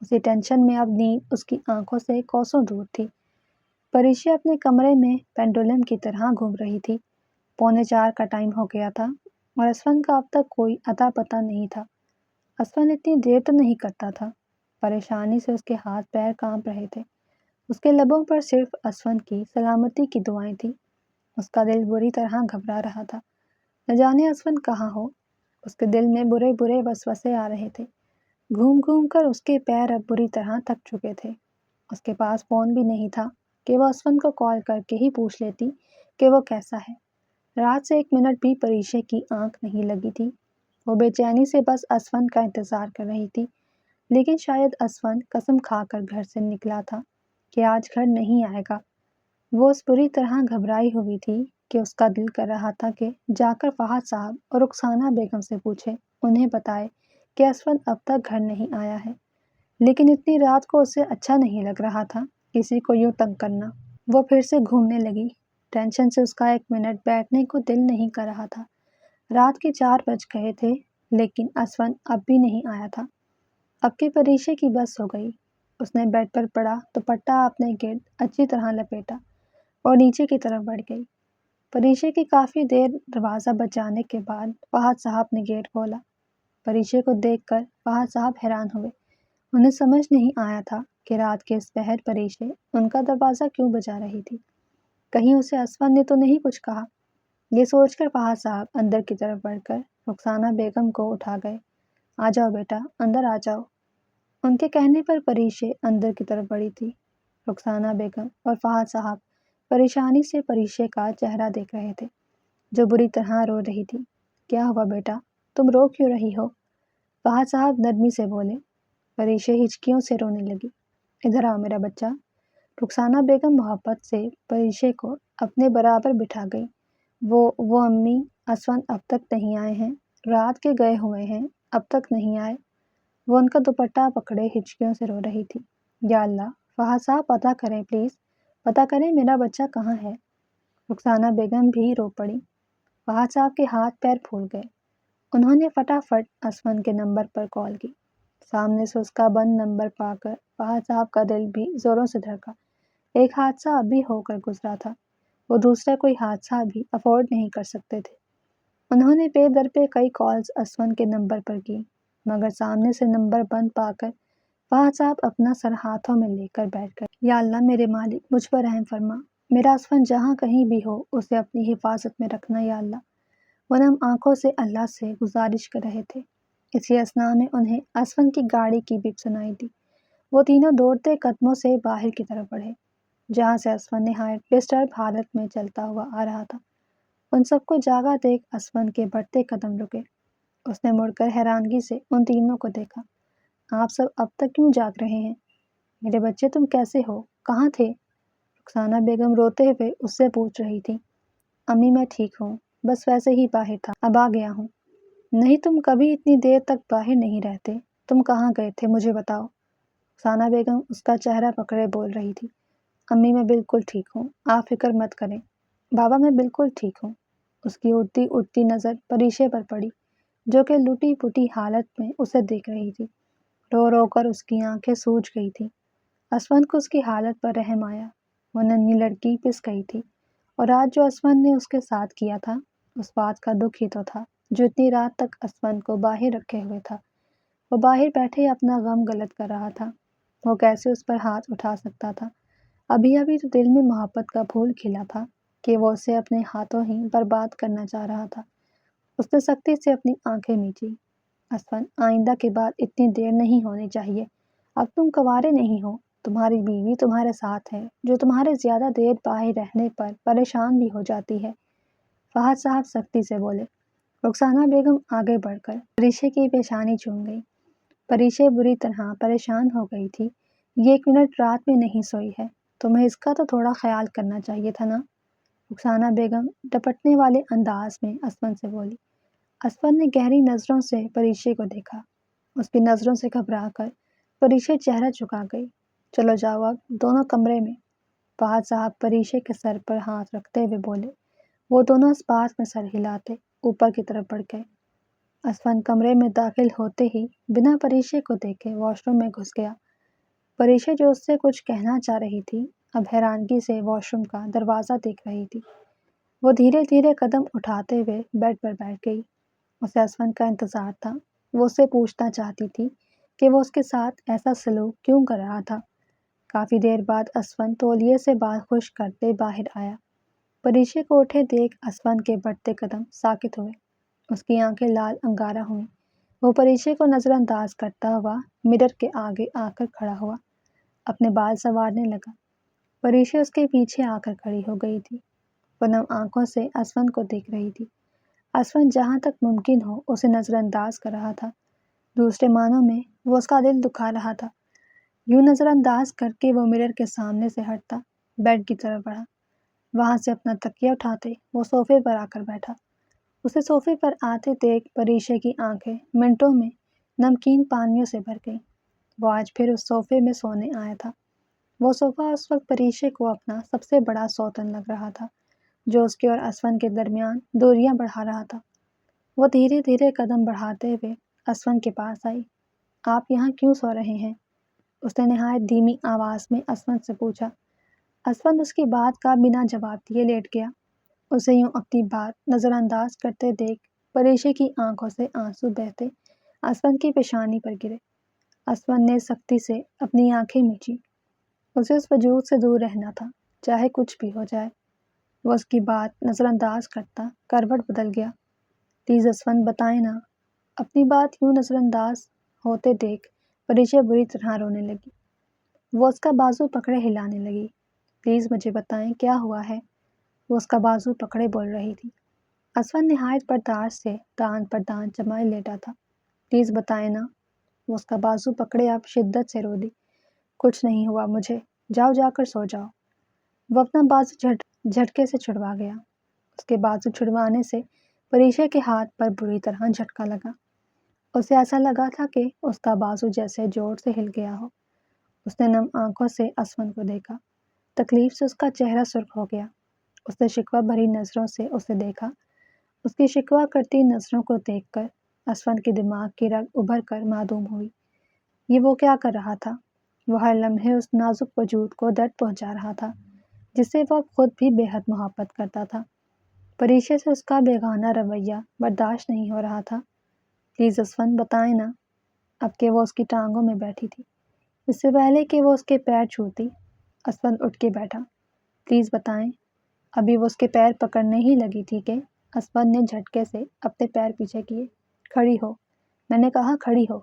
اسی ٹینشن میں اب نیند اس کی آنکھوں سے کوسوں دور تھی۔ پریشا اپنے کمرے میں پینڈولم کی طرح گھوم رہی تھی۔ 3:45 کا ٹائم ہو گیا تھا اور اسفن کا اب تک کوئی اتا پتہ نہیں تھا۔ اسفن اتنی دیر تو نہیں کرتا تھا۔ پریشانی سے اس کے ہاتھ پیر کانپ رہے تھے۔ اس کے لبوں پر صرف اسفن کی سلامتی کی دعائیں تھیں۔ اس کا دل بری طرح گھبرا رہا تھا۔ نہ جانے اسفن کہاں ہو۔ اس کے دل میں برے برے وسوسے آ رہے تھے۔ گھوم گھوم کر اس کے پیر اب بری طرح تھک چکے تھے۔ اس کے پاس فون بھی نہیں تھا کہ وہ اسفن کو کال کر کے ہی پوچھ لیتی کہ وہ کیسا ہے۔ رات سے 1 منٹ بھی پریشا کی آنکھ نہیں لگی تھی۔ وہ بے چینی سے بس اسفن کا انتظار کر رہی تھی، لیکن شاید اسفن قسم کھا کر گھر سے نکلا تھا کہ آج گھر نہیں آئے گا۔ وہ اس بری طرح گھبرائی ہوئی تھی کہ اس کا دل کر رہا تھا کہ جا کر فہد صاحب اور رخسانہ بیگم سے پوچھے، انہیں بتائے کہ اسفن اب تک گھر نہیں آیا ہے۔ لیکن اتنی رات کو اسے اچھا نہیں لگ رہا تھا کسی کو یوں تنگ کرنا۔ وہ پھر سے گھومنے لگی۔ ٹینشن سے اس کا 1 منٹ بیٹھنے کو دل نہیں کر رہا تھا۔ رات کے 4 بج گئے تھے لیکن اسفن اب بھی نہیں آیا تھا۔ اب کے پریشے کی بس ہو گئی۔ اس نے بیڈ پر پڑا دوپٹہ اپنے گرد اچھی طرح لپیٹا اور نیچے کی طرف بڑھ گئی۔ پریشے کی کافی دیر دروازہ بجانے کے بعد فہد صاحب نے گیٹ کھولا۔ پریشے کو دیکھ کر فہد صاحب حیران ہوئے۔ انہیں سمجھ نہیں آیا تھا کہ رات کے اس پہر پریشے ان کا دروازہ کیوں بجا رہی تھی۔ کہیں اسے اسفن نے تو نہیں کچھ کہا؟ یہ سوچ کر فہد صاحب اندر کی طرف بڑھ کر رخسانہ بیگم کو اٹھا گئے۔ آ جاؤ بیٹا، اندر آ جاؤ۔ ان کے کہنے پر پریشے اندر کی طرف بڑھی تھی۔ رخسانہ بیگم اور فہد صاحب پریشانی سے پریشے کا چہرہ دیکھ رہے تھے، جو بری طرح رو رہی تھی۔ کیا ہوا بیٹا، تم رو کیوں رہی ہو؟ فہد صاحب نرمی سے بولے۔ پریشے ہچکیوں سے رونے لگی۔ ادھر آؤ میرا بچہ۔ رخسانہ بیگم محبت سے پریشے کو اپنے برابر بٹھا گئی۔ وہ امی، اسفن اب تک نہیں آئے ہیں، رات کے گئے ہوئے ہیں، اب تک نہیں آئے۔ وہ ان کا دوپٹہ پکڑے ہچکیوں سے رو رہی تھی۔ یا اللہ، فہد صاحب پتہ کریں پلیز، پتہ کریں میرا بچہ کہاں ہے۔ رخسانہ بیگم بھی رو پڑی۔ فہد صاحب کے ہاتھ پیر پھول گئے۔ انہوں نے فٹافٹ اسفن کے نمبر پر کال کی۔ سامنے سے اس کا بند نمبر پا کر فہد صاحب کا دل بھی زوروں سے دھڑکا۔ ایک حادثہ ابھی ہو کر گزرا تھا، وہ دوسرا کوئی حادثہ بھی افورڈ نہیں کر سکتے تھے۔ انہوں نے پے در پہ کئی کالز اسفن کے نمبر پر کی، مگر سامنے سے نمبر بند پا کر فہد صاحب اپنا سر ہاتھوں میں لے کر بیٹھ گئے۔ یا اللہ میرے مالک، مجھ پر رحم فرما۔ میرا اسفن جہاں کہیں بھی ہو اسے اپنی حفاظت میں رکھنا یا اللہ۔ وہ نم آنکھوں سے اللہ سے گزارش کر رہے تھے۔ اسی اثناء میں انہیں اسفن کی گاڑی کی بیپ سنائی دی۔ وہ تینوں دوڑتے قدموں سے باہر کی طرف بڑھے، جہاں سے اسفن نہایت ڈسٹرب حالت میں چلتا ہوا آ رہا تھا۔ ان سب کو جاگا دیکھ اسفن کے بڑھتے قدم رکے۔ اس نے مڑ کر حیرانگی سے ان تینوں کو دیکھا۔ آپ سب اب تک کیوں جاگ رہے ہیں؟ میرے بچے تم کیسے ہو؟ کہاں تھے؟ رخسانہ بیگم روتے ہوئے اس سے پوچھ رہی تھی۔ امی میں ٹھیک ہوں، بس ویسے ہی باہر تھا، اب آ گیا ہوں۔ نہیں، تم کبھی اتنی دیر تک باہر نہیں رہتے، تم کہاں گئے تھے مجھے بتاؤ۔ رخسانہ بیگم اس کا چہرہ پکڑے بول رہی تھی۔ امی میں بالکل ٹھیک ہوں، آپ فکر مت کریں۔ بابا میں بالکل ٹھیک ہوں۔ اس کی اٹھتی اٹھتی نظر پریشے پر پڑی، جو کہ لٹی پٹی حالت میں اسے دیکھ رہی تھی۔ رو رو کر اس کی آنکھیں سوج گئی تھیں۔ اسفن کو اس کی حالت پر رحم آیا۔ وہ ننھی لڑکی پس گئی تھی، اور آج جو اسفن نے اس کے ساتھ کیا تھا، اس بات کا دکھ ہی تو تھا جو اتنی رات تک اسفن کو باہر رکھے ہوئے تھا۔ وہ باہر بیٹھے اپنا غم غلط کر رہا تھا۔ وہ کیسے اس پر ہاتھ اٹھا سکتا تھا؟ ابھی ابھی تو دل میں محبت کا پھول کھلا تھا کہ وہ اسے اپنے ہاتھوں ہی برباد کرنا چاہ رہا تھا۔ اس نے سختی سے اپنی آنکھیں میچی۔ اسفن، آئندہ کے بعد اتنی دیر نہیں ہونی چاہیے۔ اب تم کنوارے نہیں ہو، تمہاری بیوی تمہارے ساتھ ہے، جو تمہارے زیادہ دیر باہر رہنے پر پریشان بھی ہو جاتی ہے۔ فہد صاحب سختی سے بولے۔ رخسانہ بیگم آگے بڑھ کر پریشے کی پیشانی چوم گئی۔ پریشے بری طرح پریشان ہو گئی تھی۔ یہ 1 منٹ رات میں نہیں سوئی ہے، تمہیں اس کا تو تھوڑا خیال کرنا چاہیے تھا نا؟ رخسانہ بیگم ڈپٹنے والے انداز میں اسفن سے بولی۔ اسفن نے گہری نظروں سے پریشے کو دیکھا۔ اس کی نظروں سے گھبرا کر پریشے چہرہ جھکا گئی۔ چلو جاؤ اب دونوں کمرے میں، فہد صاحب پریشے کے سر پر ہاتھ رکھتے ہوئے بولے۔ وہ دونوں اس بات میں سر ہلاتے اوپر کی طرف بڑھ گئے۔ اسفن کمرے میں داخل ہوتے ہی بنا پریشے کو دیکھے واش روم میں گھس گیا۔ پریشے جو اس سے کچھ کہنا چاہ رہی تھی اب حیرانگی سے واش روم کا دروازہ دیکھ رہی تھی۔ وہ دھیرے دھیرے قدم اٹھاتے ہوئے بیڈ پر بیٹھ گئی۔ اسے اسفن کا انتظار تھا۔ وہ اس سے پوچھنا چاہتی تھی کہ وہ اس کے ساتھ ایسا سلوک کیوں کر رہا تھا۔ کافی دیر بعد اسفن تولیے سے بال خشک کرتے باہر آیا۔ پریشے کو اٹھے دیکھ اسفن کے بڑھتے قدم ساکت ہوئے۔ اس کی آنکھیں لال انگارہ ہوئیں۔ وہ پریشے کو نظر انداز کرتا ہوا مرر کے آگے آ کر کھڑا ہوا، اپنے بال سنوارنے لگا۔ پریشے اس کے پیچھے آ کر کھڑی ہو گئی تھی۔ وہ نم آنکھوں سے اسفن کو دیکھ رہی تھی۔ اسفن جہاں تک ممکن ہو اسے نظر انداز کر رہا تھا، دوسرے معنوں میں وہ اس کا دل دکھا رہا تھا۔ یوں نظر انداز کر کے وہ مرر کے سامنے سے ہٹتا بیڈ کی طرف بڑھا۔ وہاں سے اپنا تکیہ اٹھاتے وہ صوفے پر آ کر بیٹھا۔ اسے صوفے پر آتے دیکھ پریشے کی آنکھیں منٹوں میں نمکین پانیوں سے بھر گئیں۔ وہ آج پھر اس صوفے میں سونے آیا تھا۔ وہ صوفہ اس وقت پریشے کو اپنا سب سے بڑا سوتن لگ رہا تھا، جو اس کے اور اسفن کے درمیان دوریاں بڑھا رہا تھا۔ وہ دھیرے دھیرے قدم بڑھاتے ہوئے اسفن کے پاس آئی۔ آپ یہاں کیوں سو رہے ہیں؟ اس نے نہایت دھیمی آواز میں اسفن سے پوچھا۔ اسفن اس کی بات کا بنا جواب دیے لیٹ گیا۔ اسے یوں اپنی بات نظر انداز کرتے دیکھ پریشے کی آنکھوں سے آنسو بہتے اسفن کی پیشانی پر گرے۔ اسفن نے سختی سے اپنی آنکھیں مینچی۔ اسے اس وجود سے دور رہنا تھا، چاہے کچھ بھی ہو جائے۔ وہ اس کی بات نظر انداز کرتا کروٹ بدل گیا۔ پلیز اسفن بتائیں نا۔ اپنی بات یوں نظر انداز ہوتے دیکھ پریشے بری طرح رونے لگی۔ وہ اس کا بازو پکڑے ہلانے لگی۔ پلیز مجھے بتائیں کیا ہوا ہے؟ وہ اس کا بازو پکڑے بول رہی تھی۔ اسفن نہایت برداشت سے دان پر دان جمائے لیٹا تھا۔ پلیز بتائیں نا۔ وہ اس کا بازو پکڑے اب شدت سے رو دی۔ کچھ نہیں ہوا مجھے، جاؤ جا کر سو جاؤ۔ وہ اپنا بازو جھٹکے سے چھڑوا گیا۔ اس کے بازو چھڑوانے سے پریشے کے ہاتھ پر بری طرح جھٹکا لگا۔ اسے ایسا لگا تھا کہ اس کا بازو جیسے جوڑ سے ہل گیا ہو۔ اس نے نم آنکھوں سے اسفن کو دیکھا۔ تکلیف سے اس کا چہرہ سرخ ہو گیا۔ اس نے شکوہ بھری نظروں سے اسے دیکھا۔ اس کی شکوہ کرتی نظروں کو دیکھ کر اسفن کے دماغ کی رگ ابھر کر معدوم ہوئی۔ یہ وہ کیا کر رہا تھا؟ وہ ہر لمحے اس نازک وجود کو درد پہنچا رہا تھا جس سے وہ خود بھی بے حد محبت کرتا تھا۔ پریشے سے اس کا بیگانہ رویہ برداشت نہیں ہو رہا تھا۔ پلیز اسفن بتائیں نا۔ اب کہ وہ اس کی ٹانگوں میں بیٹھی تھی، اس سے پہلے کہ وہ اس کے پیر چھوتی، اسفن اٹھ کے بیٹھا۔ پلیز بتائیں۔ ابھی وہ اس کے پیر پکڑنے ہی لگی تھی کہ اسفن نے جھٹکے سے اپنے پیر پیچھے کیے۔ کھڑی ہو، میں نے کہا کھڑی ہو۔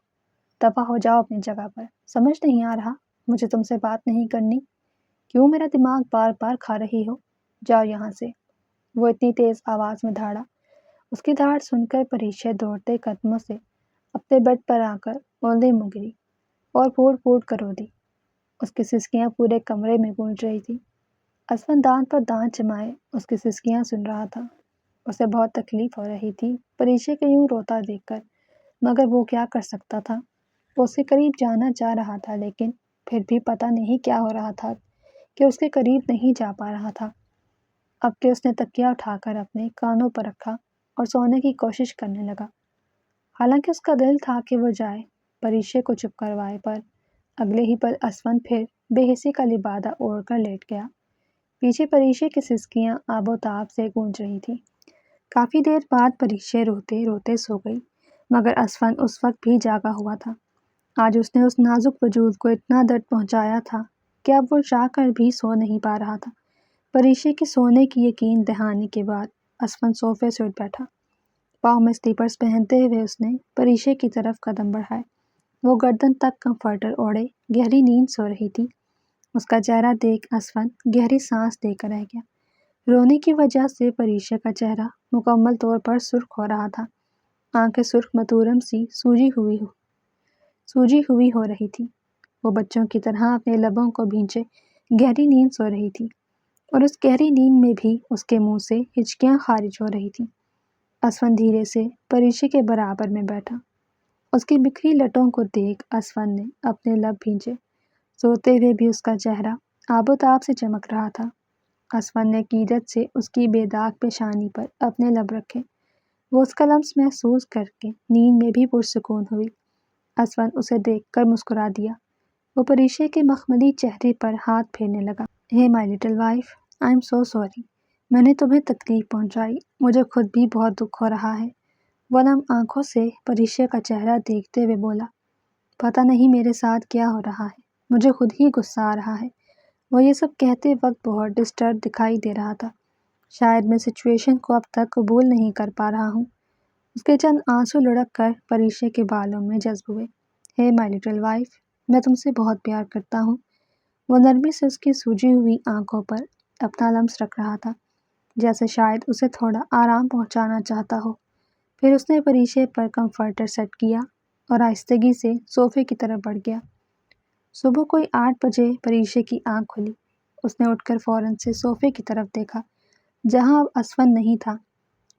دفع ہو جاؤ اپنی جگہ پر۔ سمجھ نہیں آ رہا مجھے تم سے بات نہیں کرنی؟ کیوں میرا دماغ بار بار کھا رہی ہو؟ جاؤ یہاں سے۔ وہ اتنی تیز آواز میں دھاڑا۔ اس کی دھاڑ سن کر پریشے دوڑتے قدموں سے اپنے بیڈ پر آ کر اونلے منہ گری اور پھوٹ پھوٹ کر رو دی۔ اس کی سسکیاں پورے کمرے میں گونج رہی تھی۔ اسفن دانت پر دانت جمائے اس کی سسکیاں سن رہا تھا۔ اسے بہت تکلیف ہو رہی تھی پریشے کے یوں روتا دیکھ کر، مگر وہ کیا کر سکتا تھا؟ وہ اس کے قریب جانا چاہ رہا تھا لیکن پھر بھی پتہ نہیں کیا ہو رہا تھا کہ اس کے قریب نہیں جا پا رہا تھا۔ اب کہ اس نے تکیہ اٹھا کر اپنے کانوں پر رکھا اور سونے کی کوشش کرنے لگا، حالانکہ اس کا دل تھا کہ وہ جائے، پریشے کو چپ کروائے، پر اگلے ہی پل اسفن پھر بے حسی کا لبادہ اوڑھ کر لیٹ گیا۔ پیچھے پریشے کی سسکیاں آب و تاب سے گونج رہی تھیں۔ کافی دیر بعد پریشے روتے روتے سو گئی، مگر اسفن اس وقت بھی جاگا ہوا تھا۔ آج اس نے اس نازک وجود کو اتنا درد پہنچایا تھا کہ اب وہ چاہ کر بھی سو نہیں پا رہا تھا۔ پریشے کے سونے کی یقین دہانی کے بعد اسفن صوفے سے اٹھ بیٹھا۔ پاؤں میں سلیپرز پہنتے ہوئے اس نے پریشے کی طرف قدم بڑھائے۔ وہ گردن تک کمفرٹر اوڑھے گہری نیند سو رہی تھی۔ اس کا چہرہ دیکھ اسفن گہری سانس دے کر رہ گیا۔ رونے کی وجہ سے پریشے کا چہرہ مکمل طور پر سرخ ہو رہا تھا۔ آنکھیں سرخ متورم سی سوجی ہوئی ہو رہی تھی۔ وہ بچوں کی طرح اپنے لبوں کو بھینچے گہری نیند سو رہی تھی، اور اس گہری نیند میں بھی اس کے منہ سے ہچکیاں خارج ہو رہی تھیں۔ اسفن دھیرے سے پریشے کے برابر میں بیٹھا۔ اس کی بکھری لٹوں کو دیکھ اسفن نے اپنے لب بھینچے۔ سوتے ہوئے بھی اس کا چہرہ آب و تاب سے چمک رہا تھا۔ اسفن نے قیدت سے اس کی بے داغ پیشانی پر اپنے لب رکھے۔ وہ اس کا لمس محسوس کر کے نیند میں بھی پرسکون ہوئی۔ اسفن اسے دیکھ کر مسکرا دیا۔ وہ پریشے کے مخملی چہرے پر ہاتھ پھیرنے لگا۔ "Hey my little wife, I am so sorry. میں نے تمہیں تکلیف پہنچائی، مجھے خود بھی بہت دکھ ہو رہا ہے۔ وہ نم آنکھوں سے پریشے کا چہرہ دیکھتے ہوئے بولا، پتہ نہیں میرے ساتھ کیا ہو رہا ہے، مجھے خود ہی غصہ آ رہا ہے۔ وہ یہ سب کہتے وقت بہت ڈسٹرب دکھائی دے رہا تھا۔ شاید میں سچویشن کو اب تک قبول نہیں کر پا رہا ہوں۔ اس کے چند آنسو لڑک کر پریشے کے بالوں میں جذب ہوئے۔ ہے مائی لٹل وائف، میں تم سے بہت پیار کرتا ہوں۔ وہ نرمی سے اس کی سوجی ہوئی آنکھوں پر اپنا لمس رکھ رہا تھا، جیسے شاید اسے تھوڑا آرام پہنچانا چاہتا ہو۔ پھر اس نے پریشے پر کمفرٹر سیٹ کیا اور آہستگی سے صوفے کی طرف بڑھ گیا۔ صبح کوئی 8 بجے پریشے کی آنکھ کھلی۔ اس نے اٹھ کر فوراً سے صوفے کی طرف دیکھا، جہاں اب اسفن نہیں تھا۔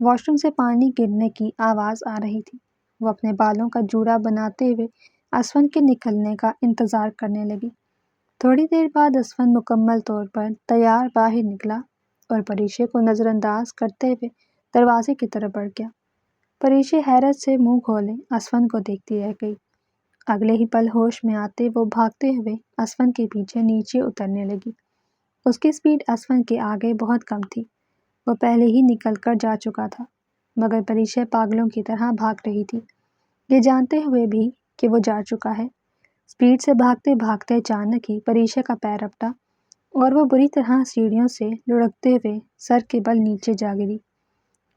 واش روم سے پانی گرنے کی آواز آ رہی تھی۔ وہ اپنے بالوں کا جوڑا بناتے ہوئے اسفن کے نکلنے کا انتظار کرنے لگی۔ تھوڑی دیر بعد اسفن مکمل طور پر تیار باہر نکلا اور پریشے کو نظر انداز کرتے ہوئے دروازے کی طرف بڑھ گیا۔ پریشے حیرت سے منہ کھولے اسفن کو دیکھتی رہ گئی۔ اگلے ہی پل ہوش میں آتے وہ بھاگتے ہوئے اسفن کے پیچھے نیچے اترنے لگی۔ اس کی سپیڈ اسفن کے آگے بہت کم تھی۔ وہ پہلے ہی نکل کر جا چکا تھا، مگر پریشے پاگلوں کی طرح بھاگ رہی تھی، یہ جانتے ہوئے بھی کہ وہ جا چکا ہے۔ سپیڈ سے بھاگتے بھاگتے اچانک ہی پریشے کا پیر رپٹا اور وہ بری طرح سیڑھیوں سے لڑکتے ہوئے سر کے بل نیچے جا گری۔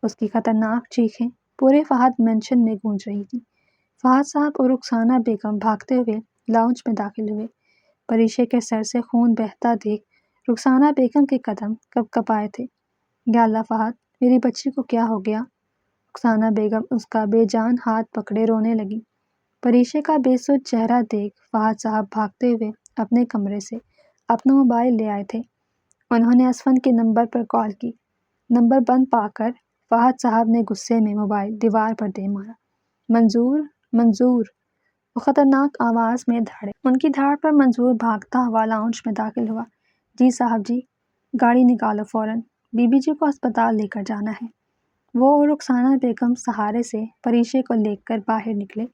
اس کی خطرناک چیخیں پورے فہد مینشن میں گونج رہی تھیں۔ فہد صاحب اور رخسانہ بیگم بھاگتے ہوئے لاؤنج میں داخل ہوئے۔ پریشے کے سر سے خون بہتا دیکھ رخسانہ بیگم کے قدم کپ کپائے تھے۔ یا اللہ فہد، میری بچی کو کیا ہو گیا؟ رخسانہ بیگم اس کا بے جان ہاتھ پکڑے رونے لگی۔ پریشے کا بے سود چہرہ دیکھ فہد صاحب بھاگتے ہوئے اپنے کمرے سے اپنا موبائل لے آئے تھے۔ انہوں نے اسفن کے نمبر پر کال کی۔ نمبر بند پا کر فہد صاحب نے غصے میں موبائل دیوار پر دے مارا۔ منظور، منظور! وہ خطرناک آواز میں دھاڑے۔ ان کی دھاڑ پر منظور بھاگتا ہوا لاؤنج میں داخل ہوا۔ جی صاحب جی، گاڑی نکالو فوراً، بی بی جی کو اسپتال لے کر جانا ہے۔ وہ اور رخسانہ بیگم سہارے سے پریشے کو لے کر باہر نکلے۔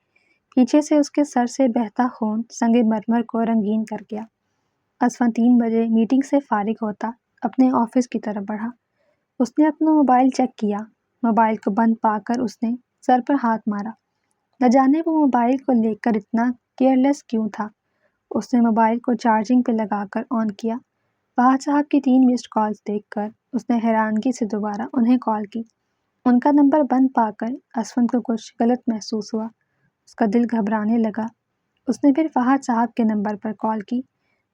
پیچھے سے اس کے سر سے بہتا خون سنگ مرمر کو رنگین کر گیا۔ اسفن 3 بجے میٹنگ سے فارغ ہوتا اپنے آفس کی طرف بڑھا۔ اس نے اپنا موبائل چیک کیا۔ موبائل کو بند پا کر اس نے سر پر ہاتھ مارا۔ نہ جانے وہ موبائل کو لے کر اتنا کیئرلیس کیوں تھا۔ اس نے موبائل کو چارجنگ پہ لگا کر آن کیا۔ فہد صاحب کی 3 مسڈ کالز دیکھ کر اس نے حیرانگی سے دوبارہ انہیں کال کی۔ ان کا نمبر بند پا کر اسفن کو کچھ غلط محسوس ہوا۔ اس کا دل گھبرانے لگا۔ اس نے پھر فہد صاحب کے نمبر پر کال کی۔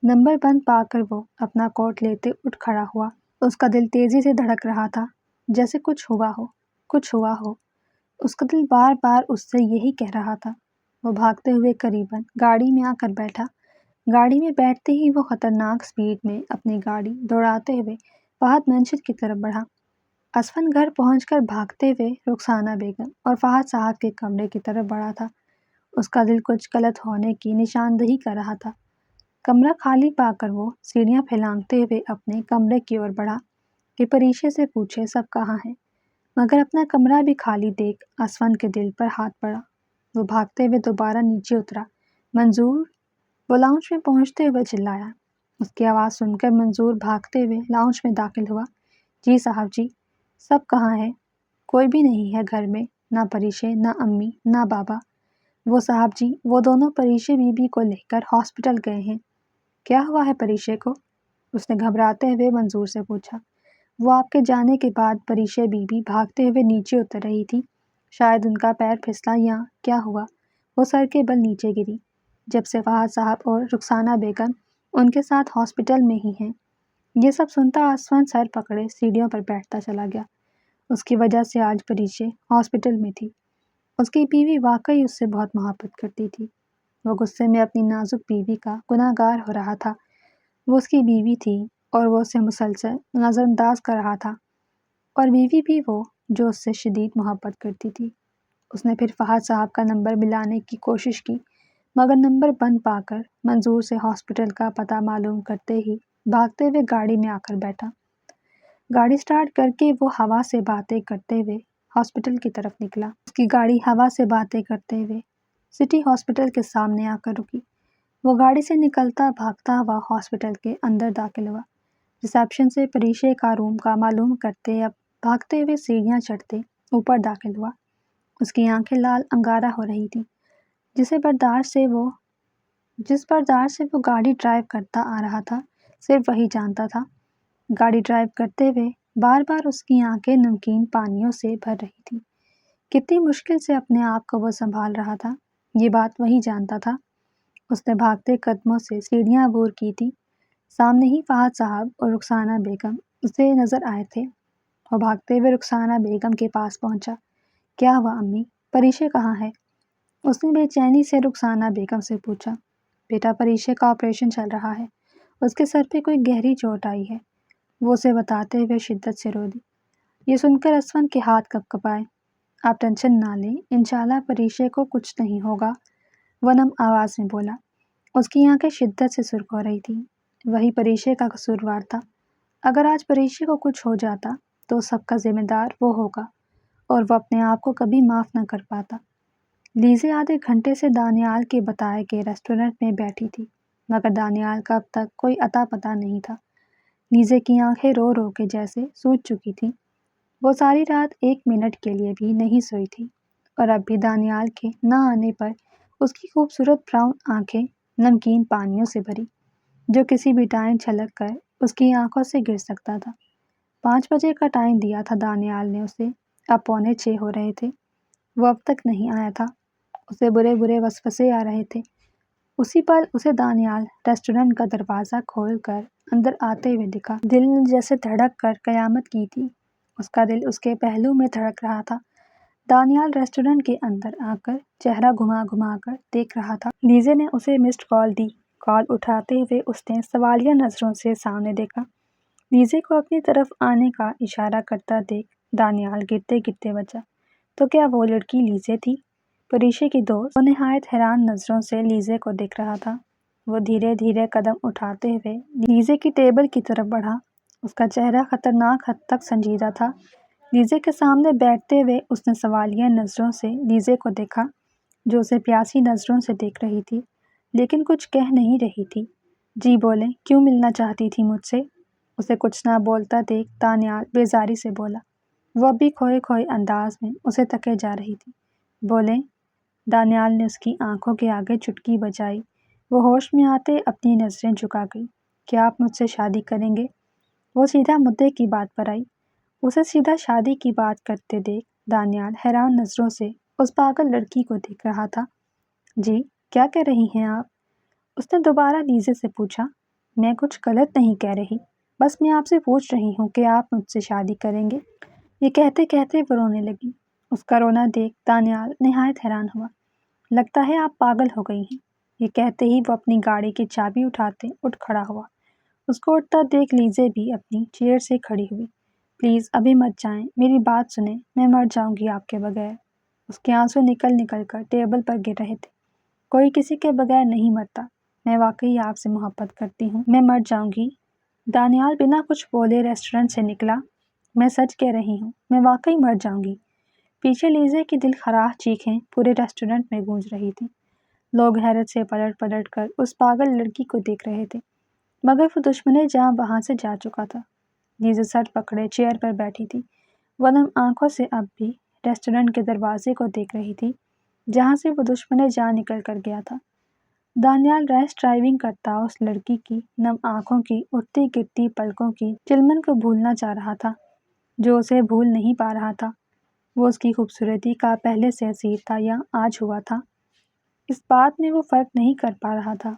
نمبر بند پا کر وہ اپنا کوٹ لیتے اٹھ کھڑا ہوا۔ اس کا دل تیزی سے دھڑک رہا تھا، جیسے کچھ ہوا ہو، کچھ ہوا ہو۔ اس کا دل بار بار اس سے یہی کہہ رہا تھا۔ وہ بھاگتے ہوئے قریباً گاڑی میں آ کر بیٹھا۔ گاڑی میں بیٹھتے ہی وہ خطرناک سپیڈ میں اپنی گاڑی دوڑاتے ہوئے فہد مینشن کی طرف بڑھا۔ اسفن گھر پہنچ کر بھاگتے ہوئے رخسانہ بیگم اور فہد صاحب کے کمرے کی طرف بڑھا تھا۔ اس کا دل کچھ غلط ہونے کی نشاندہی کر رہا تھا۔ کمرہ خالی پا کر وہ سیڑھیاں پھیلانگتے ہوئے اپنے کمرے کی اور بڑھا کہ پریشے سے پوچھے سب کہاں ہیں، مگر اپنا کمرہ بھی خالی دیکھ اسفن کے دل پر ہاتھ پڑا۔ وہ بھاگتے ہوئے دوبارہ نیچے اترا۔ منظور! وہ لاؤنج میں پہنچتے ہوئے چلایا۔ اس کی آواز سن کر منظور بھاگتے ہوئے لاؤنج میں داخل ہوا۔ جی صاحب جی، سب کہاں ہیں؟ کوئی بھی نہیں ہے گھر میں، نہ پریشے، نہ امی، نہ بابا۔ وہ صاحب جی، وہ دونوں پریشے بی بی کو لے کر ہاسپٹل گئے ہیں۔ کیا ہوا ہے پریشے کو؟ اس نے گھبراتے ہوئے منظور سے پوچھا۔ وہ آپ کے جانے کے بعد پریشے بی بی بھاگتے ہوئے نیچے اتر رہی تھی۔ شاید ان کا پیر پھسلا یا کیا ہوا، وہ سر کے بل نیچے گری۔ جب سے فہد صاحب اور رخسانہ بیگم ان کے ساتھ ہاسپٹل میں ہی ہیں۔ یہ سب سنتا اسفن سر پکڑے سیڑھیوں پر بیٹھتا چلا گیا۔ اس کی وجہ سے آج پریشے ہاسپٹل میں تھی۔ اس کی بیوی واقعی اس سے بہت محبت کرتی تھی۔ وہ غصے میں اپنی نازک بیوی کا گناہ گار ہو رہا تھا۔ وہ اس کی بیوی تھی اور وہ اسے مسلسل نظر انداز کر رہا تھا، اور بیوی بھی وہ جو اس سے شدید محبت کرتی تھی۔ اس نے پھر فہد صاحب کا نمبر ملانے کی کوشش کی، مگر نمبر بند پا کر منظور سے ہاسپٹل کا پتہ معلوم کرتے ہی بھاگتے ہوئے گاڑی میں آ کر بیٹھا۔ گاڑی سٹارٹ کر کے وہ ہوا سے باتیں کرتے ہوئے ہاسپٹل کی طرف نکلا۔ اس کی گاڑی ہوا سے باتیں کرتے ہوئے سٹی ہاسپٹل کے سامنے آ کر رکی۔ وہ گاڑی سے نکلتا بھاگتا ہوا ہاسپٹل کے اندر داخل ہوا۔ ریسیپشن سے پریشے کا روم کا معلوم کرتے اب بھاگتے ہوئے سیڑھیاں چڑھتے اوپر داخل ہوا۔ اس کی آنکھیں لال انگارہ ہو رہی تھیں۔ جس برداشت سے وہ گاڑی ڈرائیو کرتا آ رہا تھا صرف وہی جانتا تھا۔ گاڑی ڈرائیو کرتے ہوئے بار بار اس کی آنکھیں نمکین پانیوں سے بھر رہی تھیں۔ کتنی مشکل سے اپنے آپ کو وہ سنبھال رہا تھا، یہ بات وہی جانتا تھا۔ اس نے بھاگتے قدموں سے سیڑھیاں عبور کی تھی۔ سامنے ہی فہد صاحب اور رخسانہ بیگم اسے نظر آئے تھے۔ وہ بھاگتے ہوئے رخسانہ بیگم کے پاس پہنچا۔ کیا ہوا امی؟ پریشے کہاں ہے؟ اس نے بے چینی سے رخسانہ بیگم سے پوچھا۔ بیٹا، پریشے کا آپریشن چل رہا ہے، اس کے سر پہ کوئی گہری چوٹ آئی ہے، وہ اسے بتاتے ہوئے شدت سے رو دی۔ یہ سن کر اسفند کے ہاتھ کپکپائے۔ آپ ٹینشن نہ لیں، انشاءاللہ پریشے کو کچھ نہیں ہوگا، وہ نم آواز میں بولا۔ اس کی آنکھیں شدت سے سرخ ہو رہی تھیں۔ وہی پریشے کا قصوروار تھا۔ اگر آج پریشے کو کچھ ہو جاتا تو سب کا ذمہ دار وہ ہوگا اور وہ اپنے آپ کو کبھی معاف نہ کر پاتا۔ لیزے آدھے گھنٹے سے دانیال کے بتائے گئے ریسٹورنٹ میں بیٹھی تھی، مگر دانیال کا اب تک کوئی اتا پتہ نہیں تھا۔ لیزے کی آنکھیں رو رو کے جیسے سوج چکی تھیں۔ وہ ساری رات 1 منٹ کے لیے بھی نہیں سوئی تھی، اور اب بھی دانیال کے نہ آنے پر اس کی خوبصورت براؤن آنکھیں نمکین پانیوں سے بھری، جو کسی بھی ٹائم چھلک کر اس کی آنکھوں سے گر سکتا تھا۔ 5 بجے کا ٹائم دیا تھا دانیال نے اسے، اب 6:45 ہو رہے تھے۔ وہ اب تک نہیں آیا تھا۔ اسے برے برے وسوسے آ رہے تھے۔ اسی پل اسے دانیال ریسٹورنٹ کا دروازہ کھول کر اندر آتے ہوئے دکھا۔ دل نے جیسے دھڑک کر قیامت کی تھی۔ اس کا دل اس کے پہلو میں دھڑک رہا تھا۔ دانیال ریسٹورنٹ کے اندر آ کر چہرہ گھما گھما کر دیکھ رہا تھا۔ لیزے نے اسے مسڈ کال دی۔ کال اٹھاتے ہوئے اس نے سوالیہ نظروں سے سامنے دیکھا۔ لیزے کو اپنی طرف آنے کا اشارہ کرتا دیکھ دانیال گرتے گرتے بچا۔ تو کیا وہ لڑکی لیزے تھی، پریشے کی دوست؟ وہ نہایت حیران نظروں سے لیزے کو دیکھ رہا تھا۔ وہ دھیرے دھیرے قدم اٹھاتے ہوئے لیزے کی ٹیبل کی طرف بڑھا۔ اس کا چہرہ خطرناک حد تک سنجیدہ تھا۔ لیزے کے سامنے بیٹھتے ہوئے اس نے سوالیہ نظروں سے لیزے کو دیکھا، جو اسے پیاسی نظروں سے دیکھ رہی تھی، لیکن کچھ کہہ نہیں رہی تھی۔ جی بولیں، کیوں ملنا چاہتی تھی مجھ سے؟ اسے کچھ نہ بولتا دیکھ دانیال بیزاری سے بولا۔ وہ اب بھی کھوئے کھوئے انداز میں اسے تکے جا رہی تھی۔ بولیں۔ دانیال نے اس کی آنکھوں کے آگے چٹکی بجائی۔ وہ ہوش میں آتے اپنی نظریں جھکا گئی۔ کیا آپ مجھ سے شادی کریں گے؟ وہ سیدھا مدعے کی بات پر آئی۔ اسے سیدھا شادی کی بات کرتے دیکھ دانیال حیران نظروں سے اس پاگل لڑکی کو دیکھ رہا تھا۔ جی، کیا کہہ رہی ہیں آپ؟ اس نے دوبارہ لیزے سے پوچھا۔ میں کچھ غلط نہیں کہہ رہی، بس میں آپ سے پوچھ رہی ہوں کہ آپ مجھ سے شادی کریں گے؟ یہ کہتے کہتے وہ رونے لگی۔ اس کا رونا دیکھ دانیال نہایت حیران ہوا۔ لگتا ہے آپ پاگل ہو گئی ہیں۔ یہ کہتے ہی وہ اپنی گاڑی کی چابی اٹھاتے اٹھ کھڑا ہوا۔ اس کو اٹھتا دیکھ لیزے بھی اپنی چیئر سے کھڑی ہوئی۔ پلیز ابھی مت جائیں، میری بات سنیں، میں مر جاؤں گی آپ کے بغیر۔ اس کے آنسو نکل نکل کر ٹیبل پر گر رہے تھے۔ کوئی کسی کے بغیر نہیں مرتا، میں واقعی آپ سے محبت کرتی ہوں، میں مر جاؤں گی۔ دانیال بنا کچھ بولے ریسٹورنٹ سے نکلا۔ میں سچ کہہ رہی ہوں، میں واقعی مر جاؤں گی۔ پیچھے لیزے کی دل خراش چیخیں پورے ریسٹورنٹ میں گونج رہی تھیں۔ لوگ حیرت سے پلٹ پلٹ کر اس پاگل لڑکی کو دیکھ رہے تھے، مگر وہ دشمن جاں وہاں سے جا چکا تھا۔ لیزے سر پکڑے چیئر پر بیٹھی تھی۔ وہ نم آنکھوں سے اب بھی ریسٹورنٹ کے دروازے کو دیکھ رہی تھی، جہاں سے وہ دشمن جاں نکل کر گیا تھا۔ دانیال ریش ڈرائیونگ کرتا اس لڑکی کی نم آنکھوں کی اٹھتی گرتی پلکوں کی چلمن کو بھولنا چاہ رہا تھا، جو اسے بھول نہیں پا رہا تھا۔ وہ اس کی خوبصورتی کا پہلے سے اسیر تھا یا آج ہوا تھا، اس بات میں وہ فرق نہیں کر پا رہا تھا۔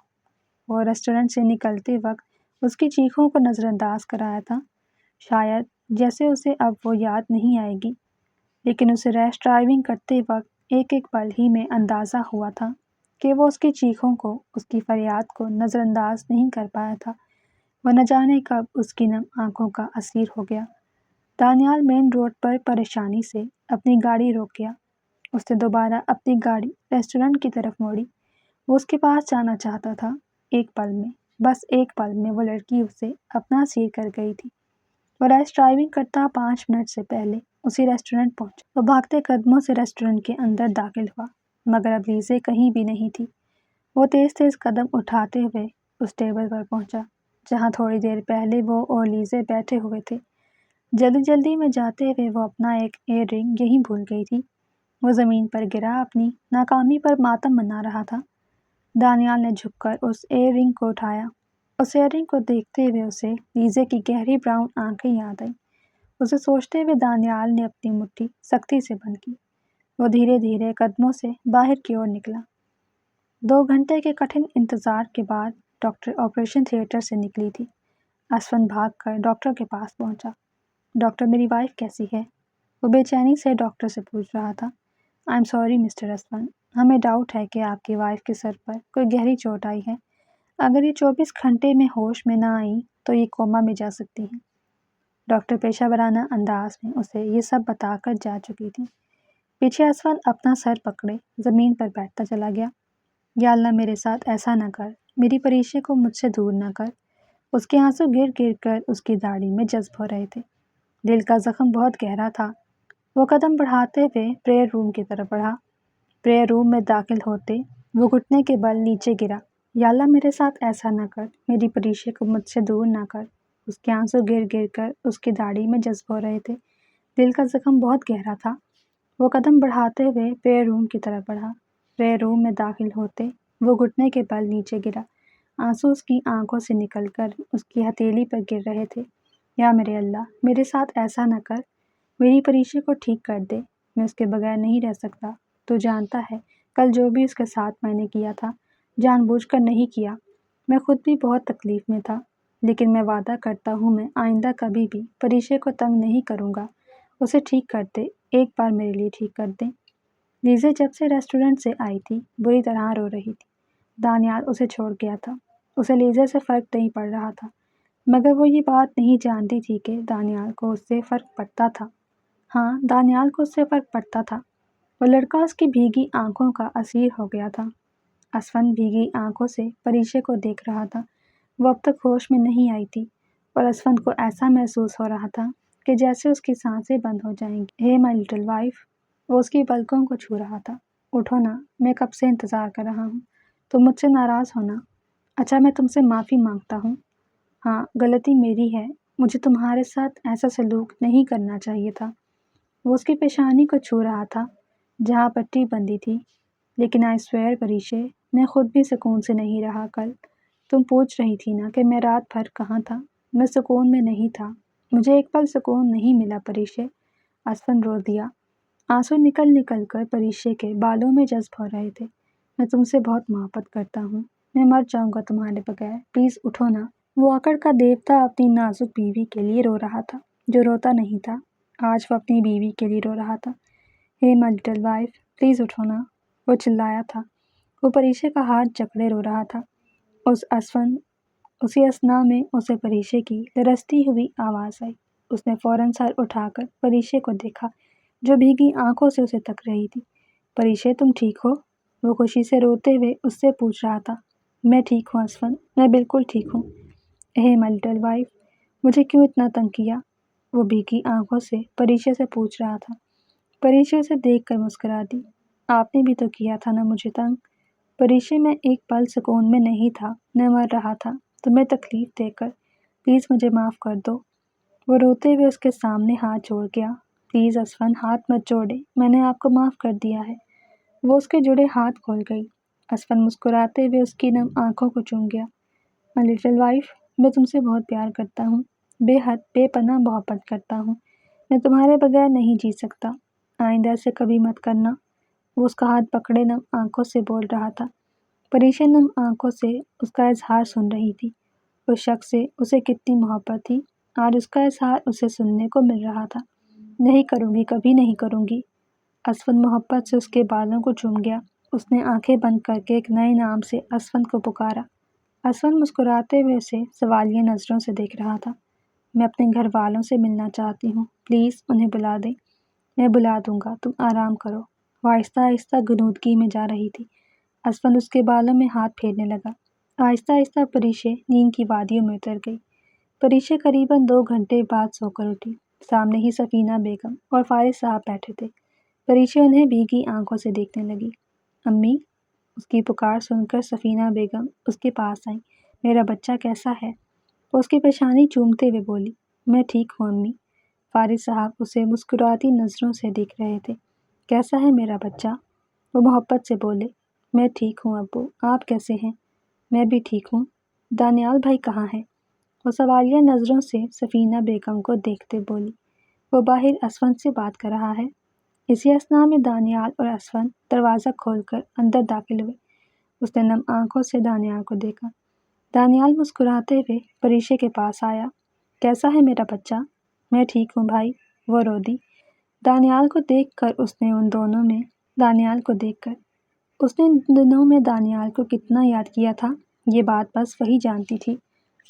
وہ ریسٹورنٹ سے نکلتے وقت اس کی چیخوں کو نظر انداز کر آیا تھا، شاید جیسے اسے اب وہ یاد نہیں آئے گی، لیکن اسے ریش ڈرائیونگ کرتے وقت ایک ایک پل ہی میں اندازہ ہوا تھا کہ وہ اس کی چیخوں کو، اس کی فریاد کو نظر انداز نہیں کر پایا تھا۔ وہ نہ جانے کب اس کی نم آنکھوں کا اسیر ہو گیا۔ دانیال مین روڈ پر پریشانی سے اپنی گاڑی روک گیا۔ اس نے دوبارہ اپنی گاڑی ریسٹورنٹ کی طرف موڑی۔ وہ اس کے پاس جانا چاہتا تھا۔ ایک پل میں، بس ایک پل میں وہ لڑکی اسے اپنا سیر کر گئی تھی۔ وہ ریس ڈرائیونگ کرتا 5 منٹ سے پہلے اسی ریسٹورنٹ پہنچا۔ وہ بھاگتے قدموں سے ریسٹورنٹ کے اندر داخل ہوا، مگر اب لیزے کہیں بھی نہیں تھی۔ وہ تیز تیز قدم اٹھاتے ہوئے اس ٹیبل پر پہنچا جہاں تھوڑی دیر پہلے وہ اور لیزے بیٹھے ہوئے تھے۔ جلدی جلدی میں جاتے ہوئے وہ اپنا ایک ایئر رنگ یہیں بھول گئی تھی۔ وہ زمین پر گرا اپنی ناکامی پر ماتم منا رہا تھا۔ دانیال نے جھک کر اس ایئر رنگ کو اٹھایا۔ اس ایئر رنگ کو دیکھتے ہوئے اسے لیزے کی گہری براؤن آنکھیں یاد آئیں۔ اسے سوچتے ہوئے دانیال نے اپنی مٹھی سختی سے بند کی۔ وہ دھیرے دھیرے قدموں سے باہر کی اور نکلا۔ 2 گھنٹے کے کٹھن انتظار کے بعد ڈاکٹر آپریشن تھیٹر سے نکلی تھی۔ اسفن بھاگ کر ڈاکٹر کے پاس پہنچا۔ ڈاکٹر، میری وائف کیسی ہے؟ وہ بے چینی سے ڈاکٹر سے پوچھ رہا تھا۔ آئی ایم سوری مسٹر اسفن، ہمیں ڈاؤٹ ہے کہ آپ کی وائف کے سر پر کوئی گہری چوٹ آئی ہے۔ اگر یہ 24 گھنٹے میں ہوش میں نہ آئیں تو یہ کوما میں جا سکتی ہیں۔ ڈاکٹر پیشہ ورانہ انداز میں اسے یہ سب بتا کر جا چکی تھی۔ پیچھے اسفن اپنا سر پکڑے زمین پر بیٹھتا چلا گیا۔ یا اللہ میرے ساتھ ایسا نہ کر، میری پریشے کو مجھ سے دور نہ کر۔ اس کے آنسو گر گر کر اس کی داڑھی میں جذب ہو رہے تھے۔ دل کا زخم بہت گہرا تھا۔ وہ قدم بڑھاتے ہوئے پریئر روم کی طرف بڑھا۔ پریئر روم میں داخل ہوتے وہ گھٹنے کے بل نیچے گرا۔ یا اللہ میرے ساتھ ایسا نہ کر، میری پریشے کو مجھ سے دور نہ کر۔ اس کے آنسو گر گر کر اس کی داڑھی میں جذب ہو رہے تھے۔ دل کا زخم بہت گہرا تھا۔ وہ قدم بڑھاتے ہوئے پریئر روم کی طرف بڑھا۔ پریئر روم میں داخل ہوتے وہ گھٹنے کے بل نیچے گرا۔ آنسو اس کی آنکھوں سے نکل کر اس کی ہتھیلی پر گر رہے تھے۔ یا میرے اللہ میرے ساتھ ایسا نہ کر، میری پریشے کو ٹھیک کر دے، میں اس کے بغیر نہیں رہ سکتا۔ تو جانتا ہے کل جو بھی اس کے ساتھ میں نے کیا تھا جان بوجھ کر نہیں کیا۔ میں خود بھی بہت تکلیف میں تھا، لیکن میں وعدہ کرتا ہوں میں آئندہ کبھی بھی پریشے کو تنگ نہیں کروں گا۔ اسے ٹھیک کر دے، ایک بار میرے لیے ٹھیک کر دیں۔ لیزے جب سے ریسٹورنٹ سے آئی تھی بری طرح رو رہی تھی۔ دانیال اسے چھوڑ گیا تھا۔ اسے لیزے سے فرق نہیں پڑ رہا تھا، مگر وہ یہ بات نہیں جانتی تھی کہ دانیال کو اس سے فرق پڑتا تھا۔ ہاں، دانیال کو اس سے فرق پڑتا تھا۔ وہ لڑکا اس کی بھیگی آنکھوں کا اسیر ہو گیا تھا۔ اسفن بھیگی آنکھوں سے پریشے کو دیکھ رہا تھا۔ وہ اب تک ہوش میں نہیں آئی تھی اور اسفن کو ایسا محسوس ہو رہا تھا کہ جیسے اس کی سانسیں بند ہو جائیں گی۔ ہے مائی لٹل وائف، وہ اس کی پلکوں کو چھو رہا تھا۔ اٹھو نا، میں کب سے انتظار کر رہا ہوں۔ تم مجھ سے ناراض ہونا۔ اچھا، میں تم سے معافی مانگتا ہوں۔ ہاں، غلطی میری ہے، مجھے تمہارے ساتھ ایسا سلوک نہیں کرنا چاہیے تھا۔ وہ اس کی پیشانی کو چھو رہا تھا جہاں پٹی بندھی تھی۔ لیکن آئی سویئر پریشے، میں خود بھی سکون سے نہیں رہا کل۔ تم پوچھ رہی تھی نا کہ میں رات بھر کہاں تھا، میں سکون میں نہیں تھا، مجھے ایک پل سکون نہیں ملا پریشے۔ اسفن رو دیا۔ آنسو نکل نکل کر پریشے کے بالوں میں جذب ہو رہے تھے۔ میں تم سے بہت محبت کرتا ہوں، میں مر جاؤں گا تمہارے بغیر، پلیز اٹھو نا۔ وہ آکڑ کا دیوتا اپنی نازک بیوی کے لیے رو رہا تھا جو روتا نہیں تھا۔ آج وہ اپنی بیوی کے لیے رو رہا تھا۔ ہے مائی لٹل وائف، پلیز اٹھو نا، وہ چلایا تھا۔ وہ پریشے کا ہاتھ جکڑے رو رہا تھا۔ اسی اثنا میں اسے پریشے کی لرزتی ہوئی آواز آئی۔ اس نے فوراً سر اٹھا کر پریشے کو دیکھا جو بھیگی آنکھوں سے اسے تک رہی تھی۔ پریشے، تم ٹھیک ہو؟ وہ خوشی سے روتے ہوئے اس سے پوچھ رہا تھا۔ میں ٹھیک ہوں اسفن، میں بالکل ٹھیک ہوں۔ ہے مائی لٹل وائف، مجھے کیوں اتنا تنگ کیا؟ وہ بھیگی آنکھوں سے پریشے سے پوچھ رہا تھا۔ پریشے اسے دیکھ کر مسکرا دی۔ آپ نے بھی تو کیا تھا نا مجھے تنگ۔ پریشے، میں ایک پل سکون میں نہیں تھا، میں مر رہا تھا تمہیں تکلیف دے کر، پلیز مجھے معاف کر دو۔ وہ روتے ہوئے اس کے سامنے ہاتھ جوڑ گیا۔ پلیز اسفن، ہاتھ مت جوڑے، میں نے آپ کو معاف کر دیا ہے۔ وہ اس کے جڑے ہاتھ کھول گئی۔ اسفن مسکراتے ہوئے اس کی نم آنکھوں کو چوم گیا۔ مائی لٹل وائف، میں تم سے بہت پیار کرتا ہوں، بے حد بے پناہ محبت کرتا ہوں، میں تمہارے بغیر نہیں جی سکتا، آئندہ ایسے کبھی مت کرنا۔ وہ اس کا ہاتھ پکڑے نم آنکھوں سے بول رہا تھا۔ پریشے نم آنکھوں سے اس کا اظہار سن رہی تھی۔ اس شخص سے اسے کتنی محبت تھی، آج اس کا اظہار اسے سننے کو مل رہا تھا۔ نہیں کروں گی، کبھی نہیں کروں گی۔ اسفن محبت سے اس کے بالوں کو چوم گیا۔ اس نے آنکھیں بند کر کے ایک نئے نام سے اسفن کو پکارا۔ اسفن مسکراتے ہوئے اسے سوالیہ نظروں سے دیکھ رہا تھا۔ میں اپنے گھر والوں سے ملنا چاہتی ہوں، پلیز انہیں بلا دیں۔ میں بلا دوں گا، تم آرام کرو۔ وہ آہستہ آہستہ غنودگی میں جا رہی تھی۔ اسفند اس کے بالوں میں ہاتھ پھیرنے لگا۔ آہستہ آہستہ پریشے نیند کی وادیوں میں اتر گئی۔ پریشے قریباً 2 گھنٹے بعد سو کر اٹھی۔ سامنے ہی سفینہ بیگم اور فارغ صاحب بیٹھے تھے۔ پریشے انہیں بھیگی آنکھوں سے دیکھنے لگی۔ امی، اس کی پکار سن کر سفینہ بیگم اس کے پاس آئیں۔ میرا بچہ کیسا ہے؟ وہ اس کی پیشانی چومتے ہوئے بولی۔ میں ٹھیک ہوں امی۔ فارغ صاحب اسے مسکراتی نظروں سے دیکھ رہے تھے۔ کیسا ہے میرا بچہ؟ وہ محبت سے بولے۔ میں ٹھیک ہوں ابو، آپ کیسے ہیں؟ میں بھی ٹھیک ہوں۔ دانیال بھائی کہاں ہے؟ وہ سوالیہ نظروں سے سفینہ بیگم کو دیکھتے بولی۔ وہ باہر اسفند سے بات کر رہا ہے۔ اسی اثناء میں دانیال اور اسفند دروازہ کھول کر اندر داخل ہوئے۔ اس نے نم آنکھوں سے دانیال کو دیکھا۔ دانیال مسکراتے ہوئے پریشے کے پاس آیا۔ کیسا ہے میرا بچہ؟ میں ٹھیک ہوں بھائی، وہ رو دی۔ دانیال کو دیکھ کر اس نے ان دنوں میں دانیال کو کتنا یاد کیا تھا، یہ بات بس وہی جانتی تھی۔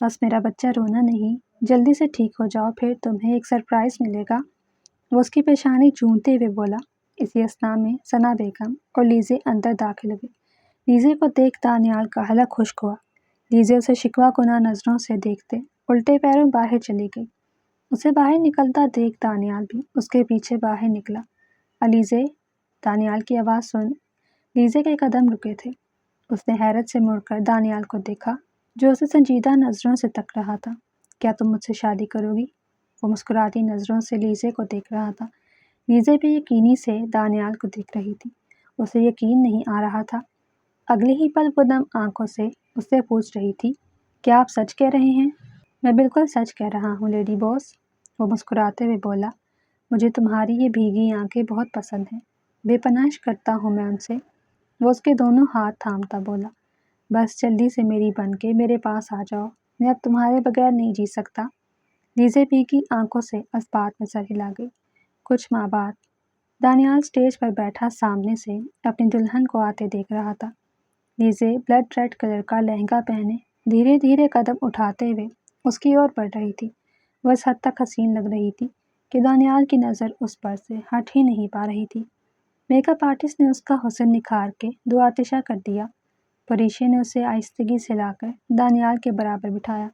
بس میرا بچہ رونا نہیں، جلدی سے ٹھیک ہو جاؤ، پھر تمہیں ایک سرپرائز ملے گا۔ وہ اس کی پیشانی چومتے ہوئے بولا۔ اسی اثناء میں ثنا بیگم اور لیزے اندر داخل ہوئے۔ لیزے کو دیکھ دانیال کا حلق خشک ہوا۔ لیزے اسے شکوہ کناں نظروں سے دیکھتے الٹے پیروں باہر چلی گئی۔ اسے باہر نکلتا دیکھ دانیال بھی اس کے پیچھے باہر نکلا۔ علیزے، دانیال کی آواز سن لیزے کے قدم رکے تھے۔ اس نے حیرت سے مڑ کر دانیال کو دیکھا جو اسے سنجیدہ نظروں سے تک رہا تھا۔ کیا تم مجھ سے شادی کرو گی؟ وہ مسکراتی نظروں سے لیزے کو دیکھ رہا تھا۔ لیزے بھی یقینی سے دانیال کو دیکھ رہی تھی۔ اسے یقین نہیں آ رہا تھا۔ اگلے ہی پل وہ نم آنکھوں سے اس سے پوچھ رہی تھی، کیا آپ سچ کہہ رہے ہیں؟ میں بالکل سچ کہہ رہا ہوں لیڈی باس، وہ مسکراتے ہوئے بولا۔ مجھے تمہاری یہ بھیگی آنکھیں بہت پسند ہیں، بے پناہ عشق کرتا ہوں میں ان سے۔ وہ اس کے دونوں ہاتھ تھامتا بولا۔ بس جلدی سے میری بن کے میرے پاس آ جاؤ، میں اب تمہارے بغیر نہیں جی سکتا۔ لیزے بھیگی آنکھوں سے اس بات میں سر ہلا گئی۔ کچھ ماہ بعد دانیال اسٹیج پر بیٹھا سامنے سے اپنی دلہن کو آتے دیکھ رہا تھا۔ لیزے بلڈ ریڈ کلر کا لہنگا پہنے دھیرے دھیرے قدم اٹھاتے ہوئے اس کی اور بڑھ رہی تھی۔ وہ اس حد تک حسین لگ رہی تھی کہ دانیال کی نظر اس پر سے ہٹ ہی نہیں پا رہی تھی۔ میک اپ آرٹسٹ نے اس کا حسن نکھار کے 2 آتشہ کر دیا۔ پریشے نے اسے آہستگی سے لا کر دانیال کے برابر بٹھایا۔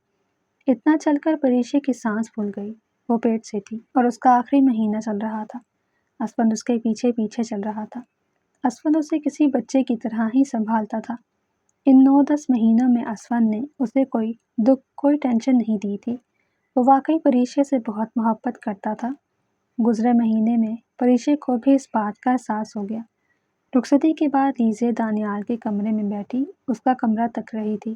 اتنا چل کر پریشے کی سانس پھول گئی۔ وہ پیٹ سے تھی اور اس کا آخری مہینہ چل رہا تھا۔ اسفند اس کے پیچھے پیچھے چل رہا تھا۔ اسفند اسے کسی بچے کی طرح ہی سنبھالتا تھا۔ ان 9-10 مہینوں میں اسفند نے اسے کوئی دکھ، کوئی ٹینشن نہیں دی تھی۔ وہ واقعی پریشے سے بہت محبت کرتا تھا۔ گزرے مہینے میں پریشے کو بھی اس بات کا احساس ہو گیا۔ رخصتی کے بعد لیزے دانیال کے کمرے میں بیٹھی اس کا کمرہ تک رہی تھی۔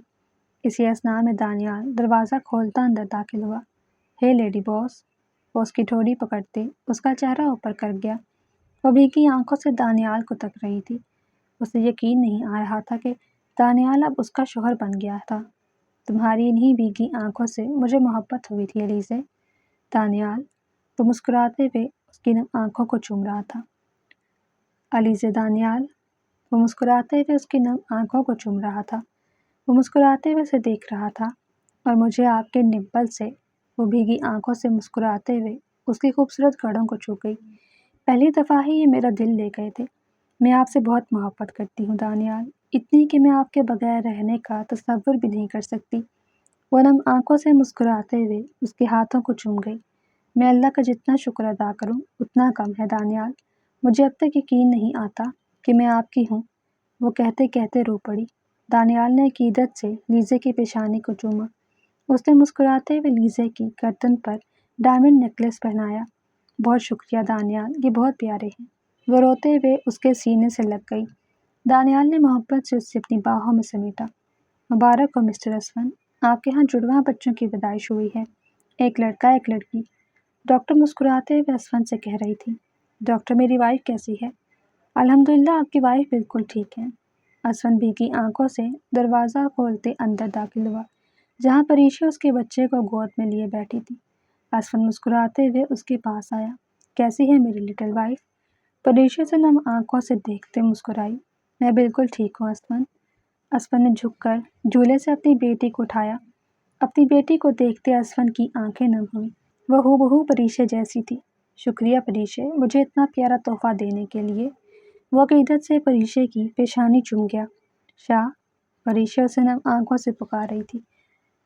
اسی اثناء میں دانیال دروازہ کھولتا اندر داخل ہوا۔ ہے لیڈی باس، وہ اس کی ٹھوڑی پکڑتے اس کا چہرہ اوپر کر گیا۔ وہ بھیگی آنکھوں سے دانیال کو تک رہی تھی۔ اسے یقین نہیں آ رہا تھا کہ دانیال اب اس کا شوہر بن گیا تھا۔ تمہاری انہی بھیگی آنکھوں سے مجھے محبت ہوئی تھی علیزے۔ دانیال، وہ مسکراتے ہوئے اس کی نم آنکھوں کو چوم رہا تھا۔ علیزے دانیال، وہ مسکراتے ہوئے اس کی نم آنکھوں کو چوم رہا تھا۔ وہ مسکراتے ہوئے اسے دیکھ رہا تھا اور مجھے آپ کے نپل سے، وہ بھیگی آنکھوں سے مسکراتے ہوئے اس کی خوبصورت گڑھوں کو چھو گئی۔ پہلی دفعہ ہی یہ میرا دل لے گئے تھے۔ میں آپ سے بہت محبت کرتی ہوں دانیال، اتنی کہ میں آپ کے بغیر رہنے کا تصور بھی نہیں کر سکتی۔ وہ نم آنکھوں سے مسکراتے ہوئے اس کے ہاتھوں کو چوم گئی۔ میں اللہ کا جتنا شکر ادا کروں اتنا کم ہے دانیال، مجھے اب تک یقین نہیں آتا کہ میں آپ کی ہوں۔ وہ کہتے کہتے رو پڑی۔ دانیال نے عقیدت سے لیزے کی پیشانی کو چوما۔ اس نے مسکراتے ہوئے لیزے کی گردن پر ڈائمنڈ نیکلس پہنایا۔ بہت شکریہ دانیال، یہ بہت پیارے ہیں۔ وہ روتے ہوئے اس کے سینے سے لگ گئی۔ دانیال نے محبت سے اسے اپنی باہوں میں سمیٹا۔ مبارک ہو مسٹر اسفند، آپ کے ہاں جڑواں بچوں کی پیدائش ہوئی ہے، ایک لڑکا ایک لڑکی۔ ڈاکٹر مسکراتے ہوئے اسفند سے کہہ رہی تھی۔ ڈاکٹر، میری وائف کیسی ہے؟ الحمدللہ آپ کی وائف بالکل ٹھیک ہے۔ اسفند بھیگی آنکھوں سے دروازہ کھولتے اندر داخل ہوا جہاں پریشا اس کے بچے کو گود میں لیے بیٹھی تھی۔ اسفند مسکراتے ہوئے اس کے پاس آیا۔ کیسی ہے میری لٹل وائف؟ پریشا سے نم آنکھوں سے دیکھتے مسکرائی۔ میں بالکل ٹھیک ہوں اسفند۔ اسفند نے جھک کر جھولے سے اپنی بیٹی کو اٹھایا۔ اپنی بیٹی کو دیکھتے اسفن کی آنکھیں نم ہوئیں۔ وہ ہو پریشے جیسی تھی۔ شکریہ پریشے، مجھے اتنا پیارا تحفہ دینے کے لیے۔ وہ عقیدت سے پریشے کی پیشانی چوم گیا۔ شاہ، پریشے اسے نم آنکھوں سے پکار رہی تھی،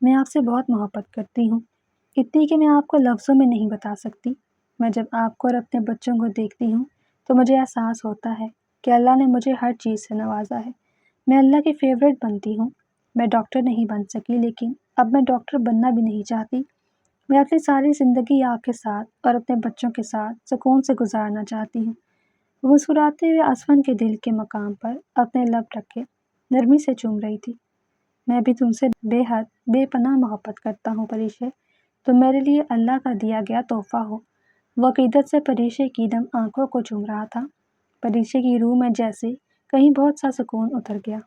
میں آپ سے بہت محبت کرتی ہوں، اتنی کہ میں آپ کو لفظوں میں نہیں بتا سکتی۔ میں جب آپ کو اور اپنے بچوں کو دیکھتی ہوں تو مجھے احساس ہوتا ہے کہ اللہ نے مجھے ہر چیز سے نوازا ہے۔ میں اللہ کی فیورٹ بنتی ہوں۔ میں ڈاکٹر نہیں بن سکی، لیکن اب میں ڈاکٹر بننا بھی نہیں چاہتی۔ میں اپنی ساری زندگی آپ کے ساتھ اور اپنے بچوں کے ساتھ سکون سے گزارنا چاہتی ہوں۔ وہ مسکراتے ہوئے اسفن کے دل کے مقام پر اپنے لب رکھے نرمی سے چوم رہی تھی۔ میں بھی تم سے بے حد بے پناہ محبت کرتا ہوں پریشے، تم میرے لیے اللہ کا دیا گیا تحفہ ہو۔ وہ عقیدت سے پریشے کی نم آنکھوں کو چوم رہا تھا۔ پریشے کی روح میں جیسے کہیں بہت سا سکون اتر گیا۔